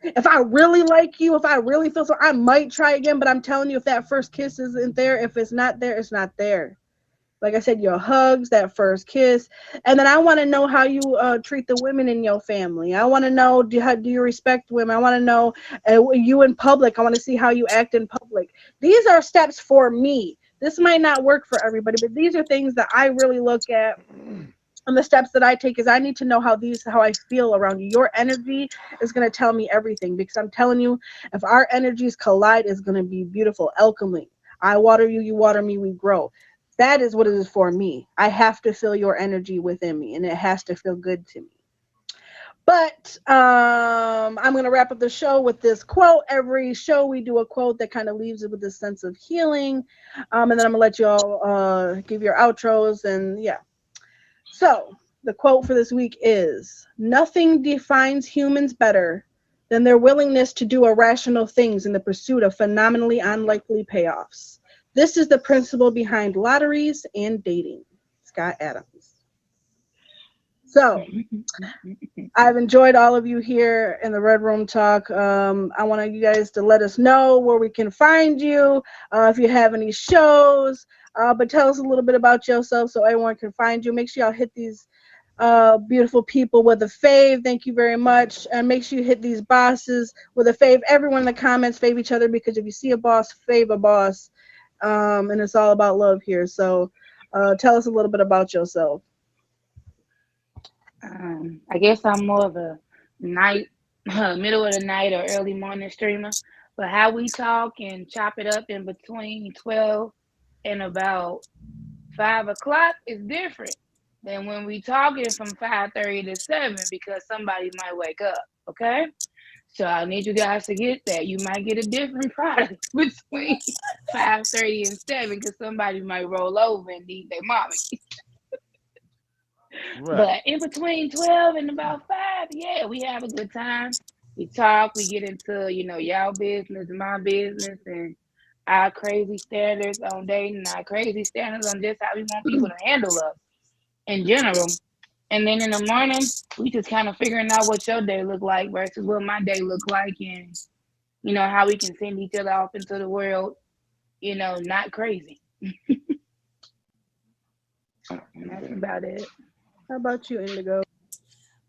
if I really like you, if I really feel so, I might try again. But I'm telling you, if that first kiss isn't there, if it's not there, it's not there. Like I said, your hugs, that first kiss, and then I want to know how you treat the women in your family. I want to know, do you respect women? I want to know you in public. I want to see how you act in public. These are steps for me. This might not work for everybody, but these are things that I really look at. And the steps that I take is I need to know how I feel around you. Your energy is going to tell me everything, because I'm telling you, if our energies collide, it's going to be beautiful. Alchemy. I water you, you water me, we grow. That is what it is for me. I have to feel your energy within me, and it has to feel good to me. But I'm going to wrap up the show with this quote. Every show we do a quote that kind of leaves it with a sense of healing. And then I'm going to let you all give your outros. And yeah. So the quote for this week is, nothing defines humans better than their willingness to do irrational things in the pursuit of phenomenally unlikely payoffs. This is the principle behind lotteries and dating. Scott Adams. So I've enjoyed all of you here in the Red Room Talk. I want you guys to let us know where we can find you, if you have any shows, but tell us a little bit about yourself so everyone can find you. Make sure y'all hit these beautiful people with a fave. Thank you very much. And make sure you hit these bosses with a fave. Everyone in the comments fave each other, because if you see a boss, fave a boss. And it's all about love here. So tell us a little bit about yourself. I guess I'm more of a night, middle of the night or early morning streamer. But how we talk and chop it up in between 12 and about 5 o'clock is different than when we talking from 5:30 to 7, because somebody might wake up. Okay. So I need you guys to get that. You might get a different product between 5:30 and 7, because somebody might roll over and need their mommy. Right. But in between 12 and about 5, yeah, we have a good time. We talk, we get into, y'all business, my business, and our crazy standards on dating, our crazy standards on just how we want people to handle us in general. And then in the morning, we just kind of figuring out what your day look like versus what my day look like, and how we can send each other off into the world, not crazy. That's about it. How about you, Indigo?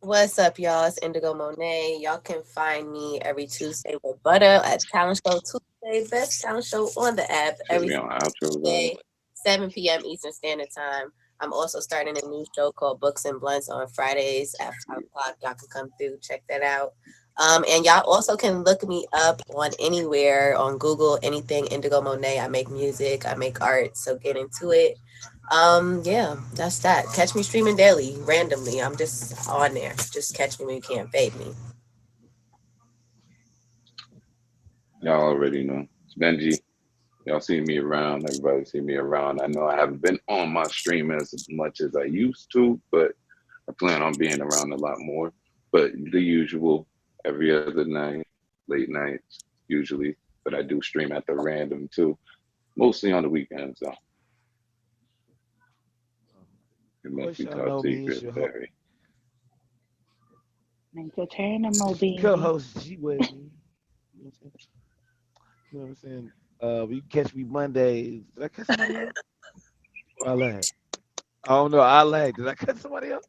What's up, y'all? It's Indigo Monet. Y'all can find me every Tuesday with Butter at Talent Show Tuesday, best talent show on the app. Every Tuesday, 7 p.m. Eastern Standard Time. I'm also starting a new show called Books and Blunts on Fridays at 5 o'clock. Y'all can come through, check that out. And y'all also can look me up on anywhere, on Google, anything Indigo Monet. I make music, I make art, so get into it. Yeah, that's that. Catch me streaming daily, randomly. I'm just on there. Just catch me when you can't fade me. Y'all already know. It's Benji. Y'all see me around. Everybody see me around. I know I haven't been on my stream as much as I used to, but I plan on being around a lot more. But the usual, every other night, late nights, usually. But I do stream at the random too, mostly on the weekends though. It must be top secret, Barry. Make your turn, Moby. Co-host G with me. You know what I'm saying? You can catch me Mondays. Did I catch somebody else? Or I lagged? I don't know. I lagged. Did I catch somebody else?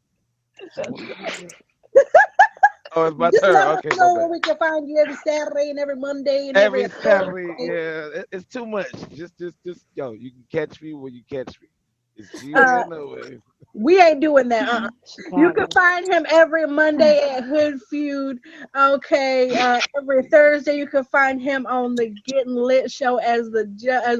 Oh, it's my turn. Okay, let us know where we can find you every Saturday and every Monday and every Saturday. Yeah, it's too much. Just, yo, you can catch me when you catch me. It's nowhere. We ain't doing that. You can find him every Monday at Hood Feud. Okay, every Thursday you can find him on the Getting Lit show as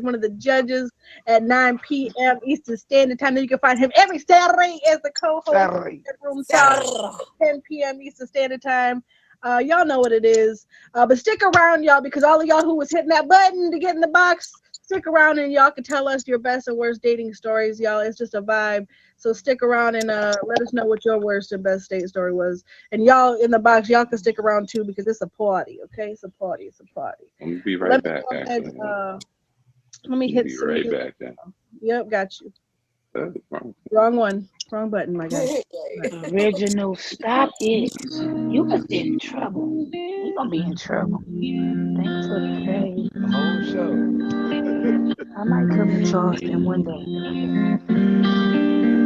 one of the judges at 9 p.m. Eastern Standard Time. Then you can find him every Saturday as the co-host of Room Talk, 10 p.m. Eastern Standard Time. Y'all know what it is. But stick around, y'all, because all of y'all who was hitting that button to get in the box, stick around and y'all can tell us your best and worst dating stories, y'all. It's just a vibe. So stick around and let us know what your worst and best date story was. And y'all in the box, y'all can stick around too because it's a party, okay? It's a party. It's a party. I'm gonna be Let right me back. go ahead, Actually, let me I'm hit be some right music. back. Then. Yep, got you. That's the problem. Wrong one. Wrong button, my guy. Original, stop it. You was in trouble. We gonna be in trouble. Thanks for the fade. The whole show. I might come to Charleston one day.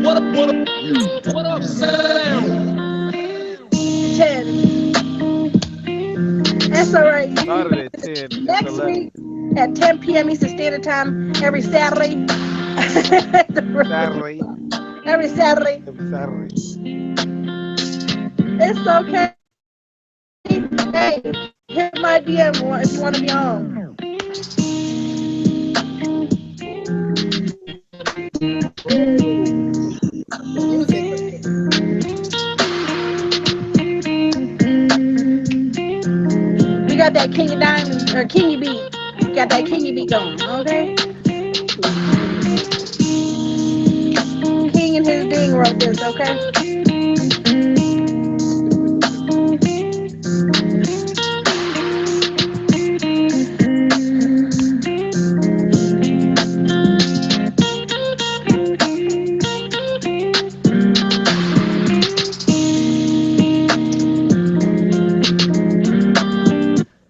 What up, sound? 10. That's all right. You Started at 10. It's next 11. week at 10 p.m. Eastern Standard Time every Saturday. Saturday. Every Saturday. Every Saturday. It's okay. Hey, hit my DM if you want to be on. Music. We got that King of Diamonds or Kingy beat. Got that Kingy beat going, okay? King and his ding wrote this, okay?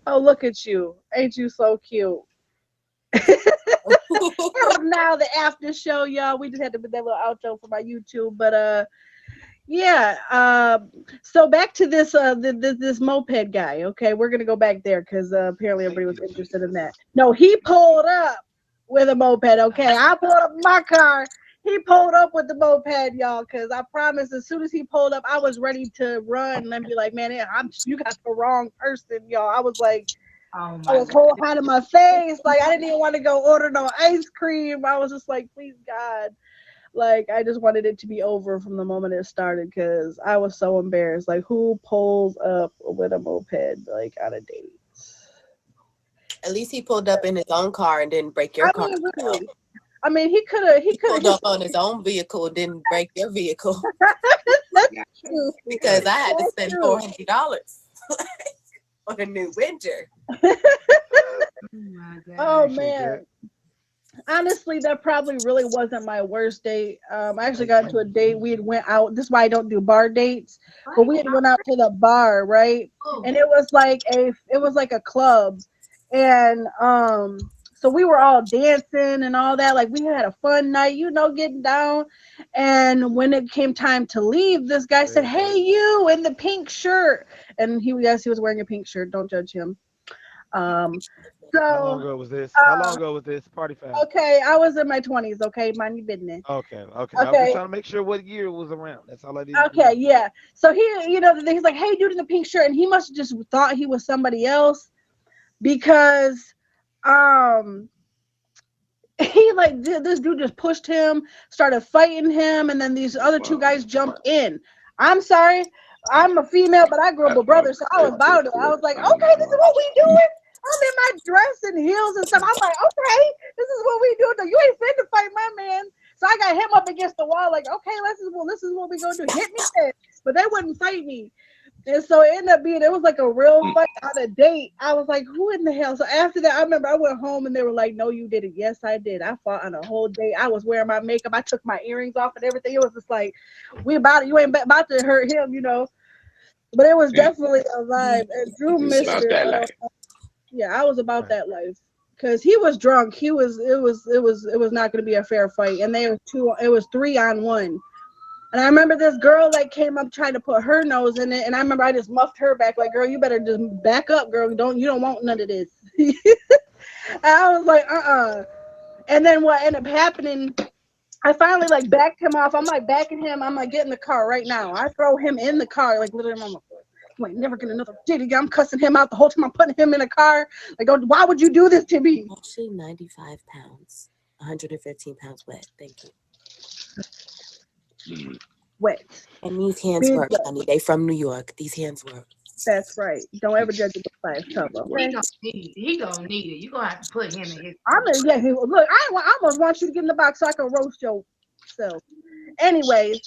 Oh, look at you. Ain't you so cute? Now the after show, y'all. We just had to put that little outro for my YouTube, but yeah. So back to this this moped guy. Okay, we're gonna go back there because apparently everybody was interested in that. No, he pulled up with a moped. Okay, I pulled up my car. He pulled up with the moped, y'all. Because I promise, as soon as he pulled up, I was ready to run and be like, "Man, you got the wrong person, y'all." I was like. Oh I my was God. whole hot in my face. Like I didn't even want to go order no ice cream. I was just like, please God. Like I just wanted it to be over from the moment it started because I was so embarrassed. Like who pulls up with a moped like on a date? At least he pulled up in his own car and didn't break your I car. mean, really. I mean, he could have. He could Pulled have. up on his own vehicle, didn't break your vehicle That's true. because I had to That's spend true. $400 on a new winter. Oh my Oh God. Appreciate that. man. Honestly, that probably really wasn't my worst date. I actually got into a date. We had went out. This is why I don't do bar dates. But we had went out to the bar, right? And it was like a club, and so we were all dancing and all that. Like we had a fun night, getting down. And when it came time to leave, this guy said, "Hey, you in the pink shirt," and he was wearing a pink shirt. Don't judge him. Um, How long so. ago was this? How long ago was this? Party foul. Okay, I was in my 20s. Okay, mind your business. Okay. Okay. I was just Okay, trying to make sure what year it was around. That's all I needed to okay, know. yeah. So he's like, "Hey, dude in the pink shirt," and he must have just thought he was somebody else because, um, he like this dude just pushed him, started fighting him, and then these other two Wow. guys jumped in. I'm sorry, I'm a female, but I grew up That's with my brothers, so I was type of about it. I was like, time. okay, this is what we doing. I'm in my dress and heels and stuff. I'm like, okay, this is what we doing. You ain't fit to fight my man. So I got him up against the wall, like, okay, this is what we gonna do. Hit me then. But they wouldn't fight me. And so it was like a real Mm. fight on a date. I was like, who in the hell? So after that, I remember I went home and they were like, no, you didn't. Yes, I did. I fought on a whole date. I was wearing my makeup. I took my earrings off and everything. It was just like, you ain't about to hurt him. But it was Yeah, definitely a vibe. And Drew it's missed about it. that life. Yeah, I was about Right. that life. Cause he was drunk. It was not gonna be a fair fight. And it was 3-on-1. And I remember this girl like came up trying to put her nose in it, and I remember I just muffed her back like, "Girl, you better just back up, girl. You don't want none of this." I was like, And then what ended up happening? I finally like backed him off. I'm like backing him. I'm like, get in the car right now. I throw him in the car, like literally on my foot. I'm like, never get another date. I'm cussing him out the whole time. I'm putting him in a car. Like, oh, why would you do this to me? Actually, 95 pounds, 115 pounds wet. Thank you. Mm. Wet. And these hands Big work, wet. honey. They from New York. These hands work. That's right. Don't ever judge a book by its cover. Okay. He gonna need it. You gonna have to put him in his. Yeah. Look, I almost want you to get in the box so I can roast yourself. Anyways,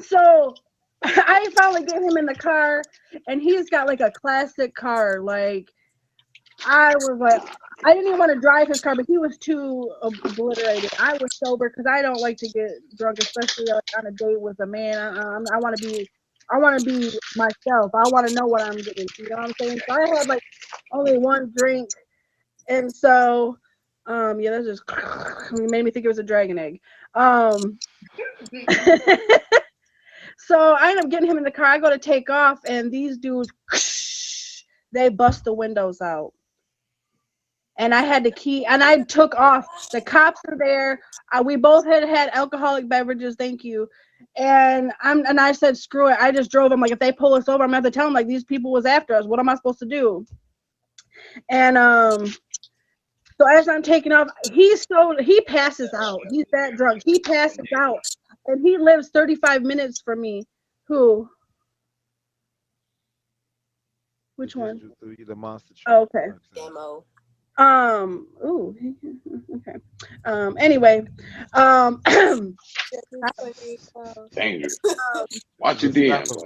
so I finally get him in the car, and he's got like a classic car. Like I was like, I didn't even want to drive his car, but he was too obliterated. I was sober because I don't like to get drunk, especially like on a date with a man. I want to be myself. I want to know what I'm getting. You know what I'm saying? So I had like only one drink, and so yeah, that's just made me think it was a dragon egg. So I end up getting him in the car. I go to take off, and these dudes, they bust the windows out. And I had the key, and I took off. The cops are there. We both had alcoholic beverages. Thank you. And I said, screw it. I just drove. I'm like, if they pull us over, I'm gonna have to tell them like these people was after us. What am I supposed to do? And so as I'm taking off, he passes out. He's that drunk. He passes out, and he lives 35 minutes from me. Who? Which one? The monster truck. Oh, okay. Demo. Ooh, okay. Anyway, Dangerous. Watch your DM. So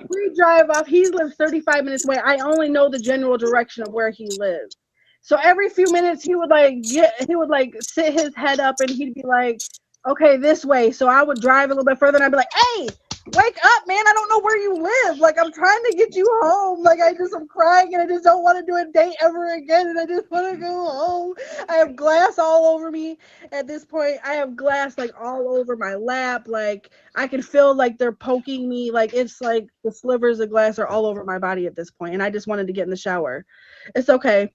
we drive off. He lives 35 minutes away. I only know the general direction of where he lives. So every few minutes he would like sit his head up and he'd be like, okay, this way. So I would drive a little bit further and I'd be like, hey, wake up, man. I don't know where you live. Like, I'm trying to get you home. Like, I'm crying and I just don't want to do a date ever again. And I just want to go home. I have glass all over me at this point. I have glass like all over my lap. Like, I can feel like they're poking me. Like, it's like the slivers of glass are all over my body at this point. And I just wanted to get in the shower. It's okay.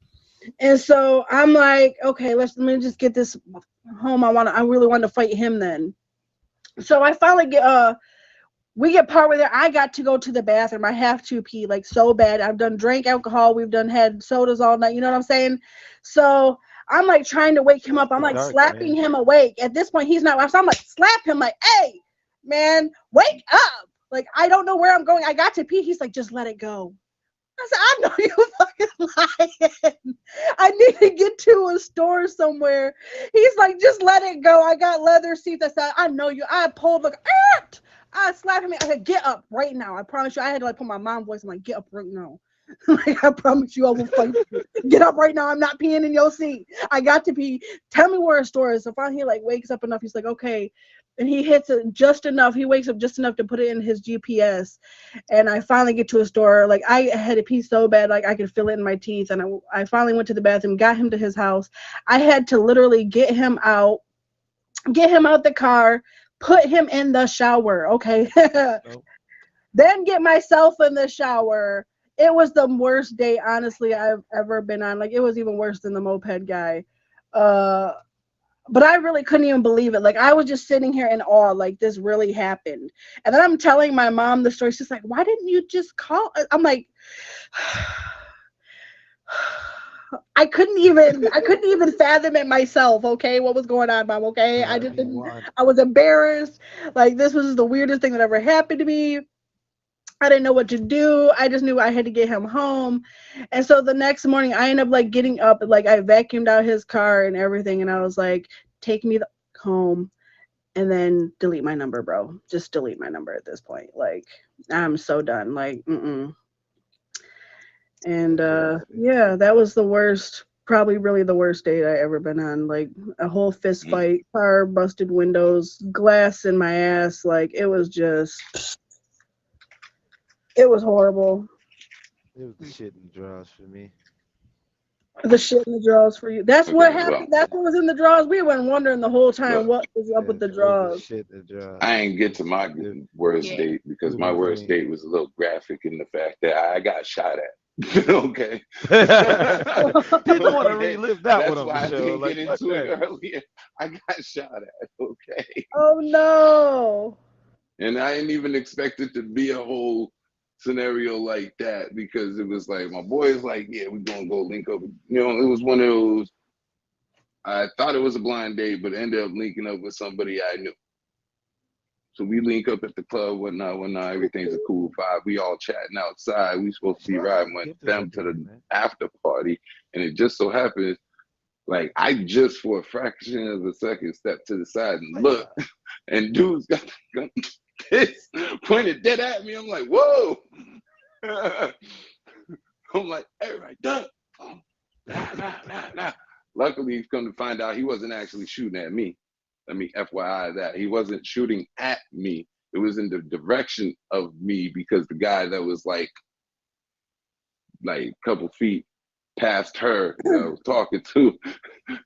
And so I'm like, okay, let me just get this home. I really want to fight him then. So I finally we get partway there. I got to go to the bathroom. I have to pee like so bad. I've drank alcohol. We've had sodas all night. You know what I'm saying? So I'm like trying to wake him up. I'm like slapping him awake. At this point, he's not. So I'm like slap him like, hey, man, wake up. Like, I don't know where I'm going. I got to pee. He's like, just let it go. I said, I know you fucking lying. I need to get to a store somewhere. He's like, just let it go. I got leather seats. I said, I know you. I pulled like, I slapped him. I said, get up right now. I promise you. I had to like put my mom voice. I'm like, get up right now. Like, I promise you I will fight you. Get up right now. I'm not peeing in your seat. I got to pee. Tell me where a store is. So finally he like wakes up enough. He's like, okay. And he hits it just enough. He wakes up just enough to put it in his GPS. And I finally get to a store. Like, I had to pee so bad, like I could feel it in my teeth. And I finally went to the bathroom, got him to his house. I had to literally get him out the car, put him in the shower. Okay. Then get myself in the shower. It was the worst day, honestly, I've ever been on. Like, it was even worse than the moped guy. But I really couldn't even believe it. Like, I was just sitting here in awe, like this really happened. And then I'm telling my mom the story. She's like, why didn't you just call? I'm like, I couldn't even fathom it myself. Okay. What was going on, Mom? Okay. I was embarrassed. Like, this was the weirdest thing that ever happened to me. I didn't know what to do. I just knew I had to get him home. And so the next morning I ended up like getting up, like I vacuumed out his car and everything. And I was like, take me home and then delete my number, bro. Just delete my number at this point. Like, I'm so done. Like, And yeah, that was the worst, probably really the worst date I ever been on. Like, a whole fist fight, car busted windows, glass in my ass. Like, it was horrible. It was the shit in the drawers for me. The shit in the drawers for you. That's what happened. That's what was in the drawers. We were wondering the whole time what was up with the drawers. Shit in the drawers. I ain't get to my worst date because my worst date was a little graphic in the fact that I got shot at. Okay. People want to relive that one on the show. I didn't get into it earlier. I got shot at. Okay. Oh no. And I didn't even expect it to be a whole scenario like that because it was like my boy's like, yeah, we're gonna go link up. You know, it was one of those. I thought it was a blind date, but ended up linking up with somebody I knew. So we link up at the club, whatnot. Everything's a cool vibe. We all chatting outside. We supposed to be riding with them to the after party. And it just so happens, like, I just for a fraction of a second stepped to the side and look, and dude's got the gun pissed, pointed dead at me. I'm like, whoa. I'm like, everybody, duck. Nah. Luckily, he's come to find out he wasn't actually shooting at me. Let me FYI that. He wasn't shooting at me. It was in the direction of me because the guy that was like a couple feet past her that I was talking to,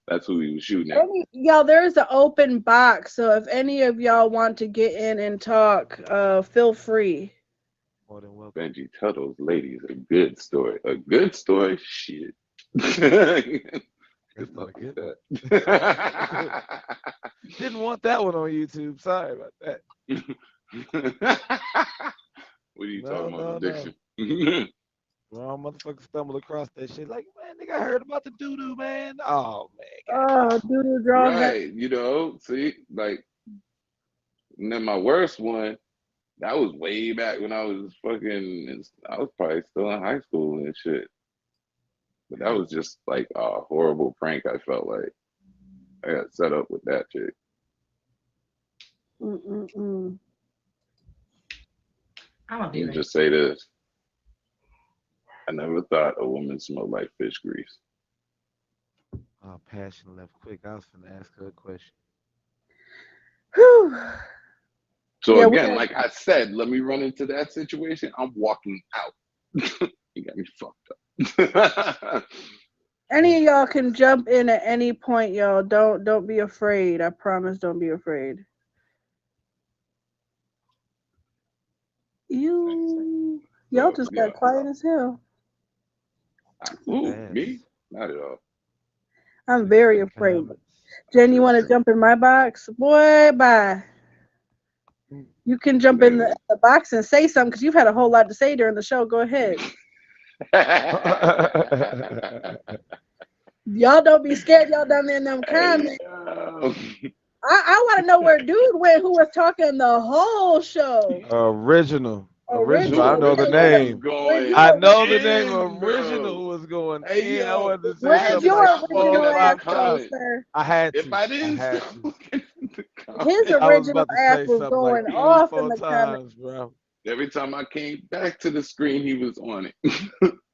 that's who he was shooting at. Y'all, there's an open box, so if any of y'all want to get in and talk, feel free. More than welcome. Benji, tell those ladies a good story. A good story? Shit. It's not good. Didn't want that one on YouTube. Sorry about that. What are you talking about? Addiction. Wrong motherfucker stumbled across that shit. Like, man, nigga, I heard about the doo-doo, man. Oh, man. Oh, doo-doo draw. Right. You know, see, like, and then my worst one, that was way back when I was probably still in high school and shit. But that was just like a horrible prank. I felt like I got set up with that chick. Mm-mm-mm. I'm You just say this. I never thought a woman smelled like fish grease. Oh, Passion left quick. I was finna ask her a question. Whew. So Yeah, again, like I said, let me run into that situation. I'm walking out. You got me fucked up. Any of y'all can jump in at any point, y'all. Don't be afraid. I promise, don't be afraid. Y'all just got quiet as hell. Ooh, me? Not at all. I'm very afraid. Jen, you want to jump in my box? Boy, bye. You can jump in the box and say something because you've had a whole lot to say during the show. Go ahead. Y'all don't be scared. Y'all down there in them comments. I want to know where dude went who was talking the whole show. Original. I know the name. I know the name. Original was going in. I wanted to say where's your original ass, sir? I had to. If I didn't, his original ass was going off in the comments, bro. Every time I came back to the screen, he was on it.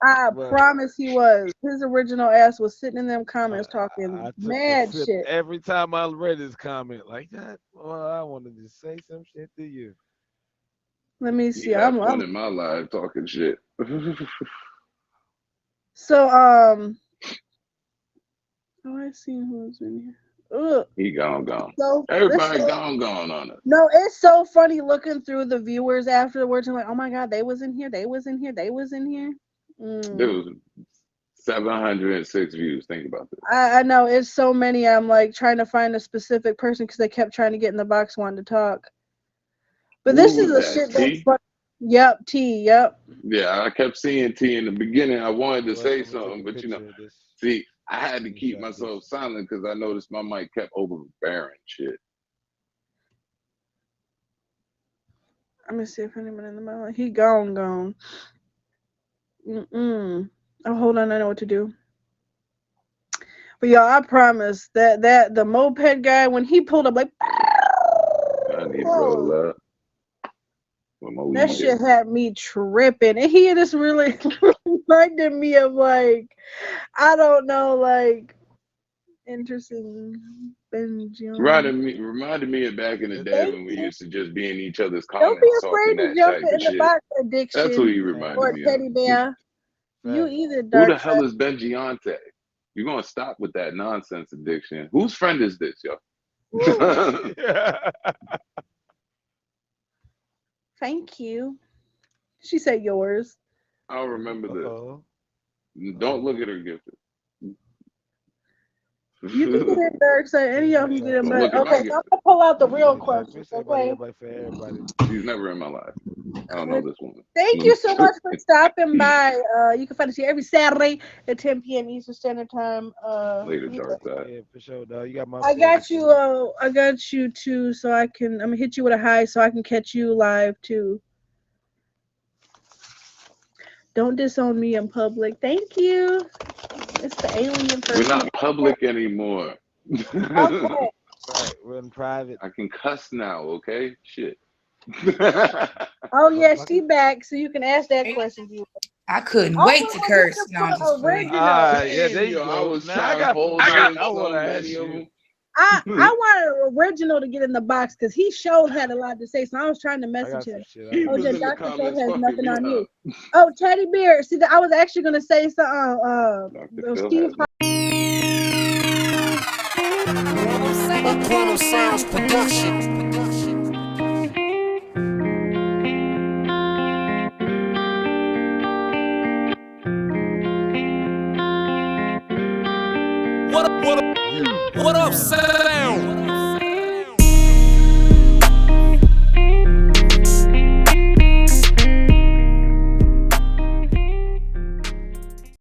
I promise he was. His original ass was sitting in them comments talking mad shit. Every time I read his comment like that, well, I wanted to say some shit to you. Let me see. I'm in my live talking shit. So oh, I see who's in here. Ugh. He gone. So, everybody gone on it. No, it's so funny looking through the viewers afterwards. I'm like, oh my god, they was in here. There was 706 views. Think about this. I know it's so many. I'm like trying to find a specific person because they kept trying to get in the box wanting to talk. But this is a shit that's fun. Yep, T. Yep. Yeah, I kept seeing T in the beginning. I wanted to say something, but see, I had to keep myself silent because I noticed my mic kept overbearing shit. Let me see if anyone in the middle. He gone. Oh, hold on. I know what to do. But y'all, I promise that the moped guy, when he pulled up, like, I need to roll up. That shit had me tripping. And he just really reminded me of, like, I don't know, like, interesting Benji. Reminded me of back in the day when we used to just be in each other's comments. Don't be afraid to jump in the box, Addiction. That's who you reminded me of. Teddy bear. You either Who the hell is Benjiante? You're gonna stop with that nonsense, Addiction. Whose friend is this, yo? Thank you. She said yours. I'll remember this. Don't look at her gifted. You can get in dark side. Any of them get in, but okay, so I'm gonna pull out the real questions. Okay. She's never in my life. I don't know this one. Thank you so much for stopping by. You can find us here every Saturday at 10 p.m. Eastern Standard Time. Later, dark side. Yeah, for sure, dog. You got my. I got you. I got you too, so I'm gonna hit you with a high, so I can catch you live too. Don't disown me in public. Thank you. It's the alien person. We're not public anymore. Okay. Right, we're in private. I can cuss now, okay? Shit. Oh yeah, she back, so you can ask that question. I couldn't wait to curse. No, I'm just playing. Yeah, there you Yo, go. I was Now, trying to hold I on want to so ask many of you. them. I wanted original to get in the box because he showed had a lot to say, so I was trying to I message got him. some shit. He I was Jen, in the Dr. Show comments has fucking nothing me on you. up. Oh, Teddy Bear. See, I was actually gonna say something. Dr. Phil Steve. Quantum Sounds Production. What up, sound?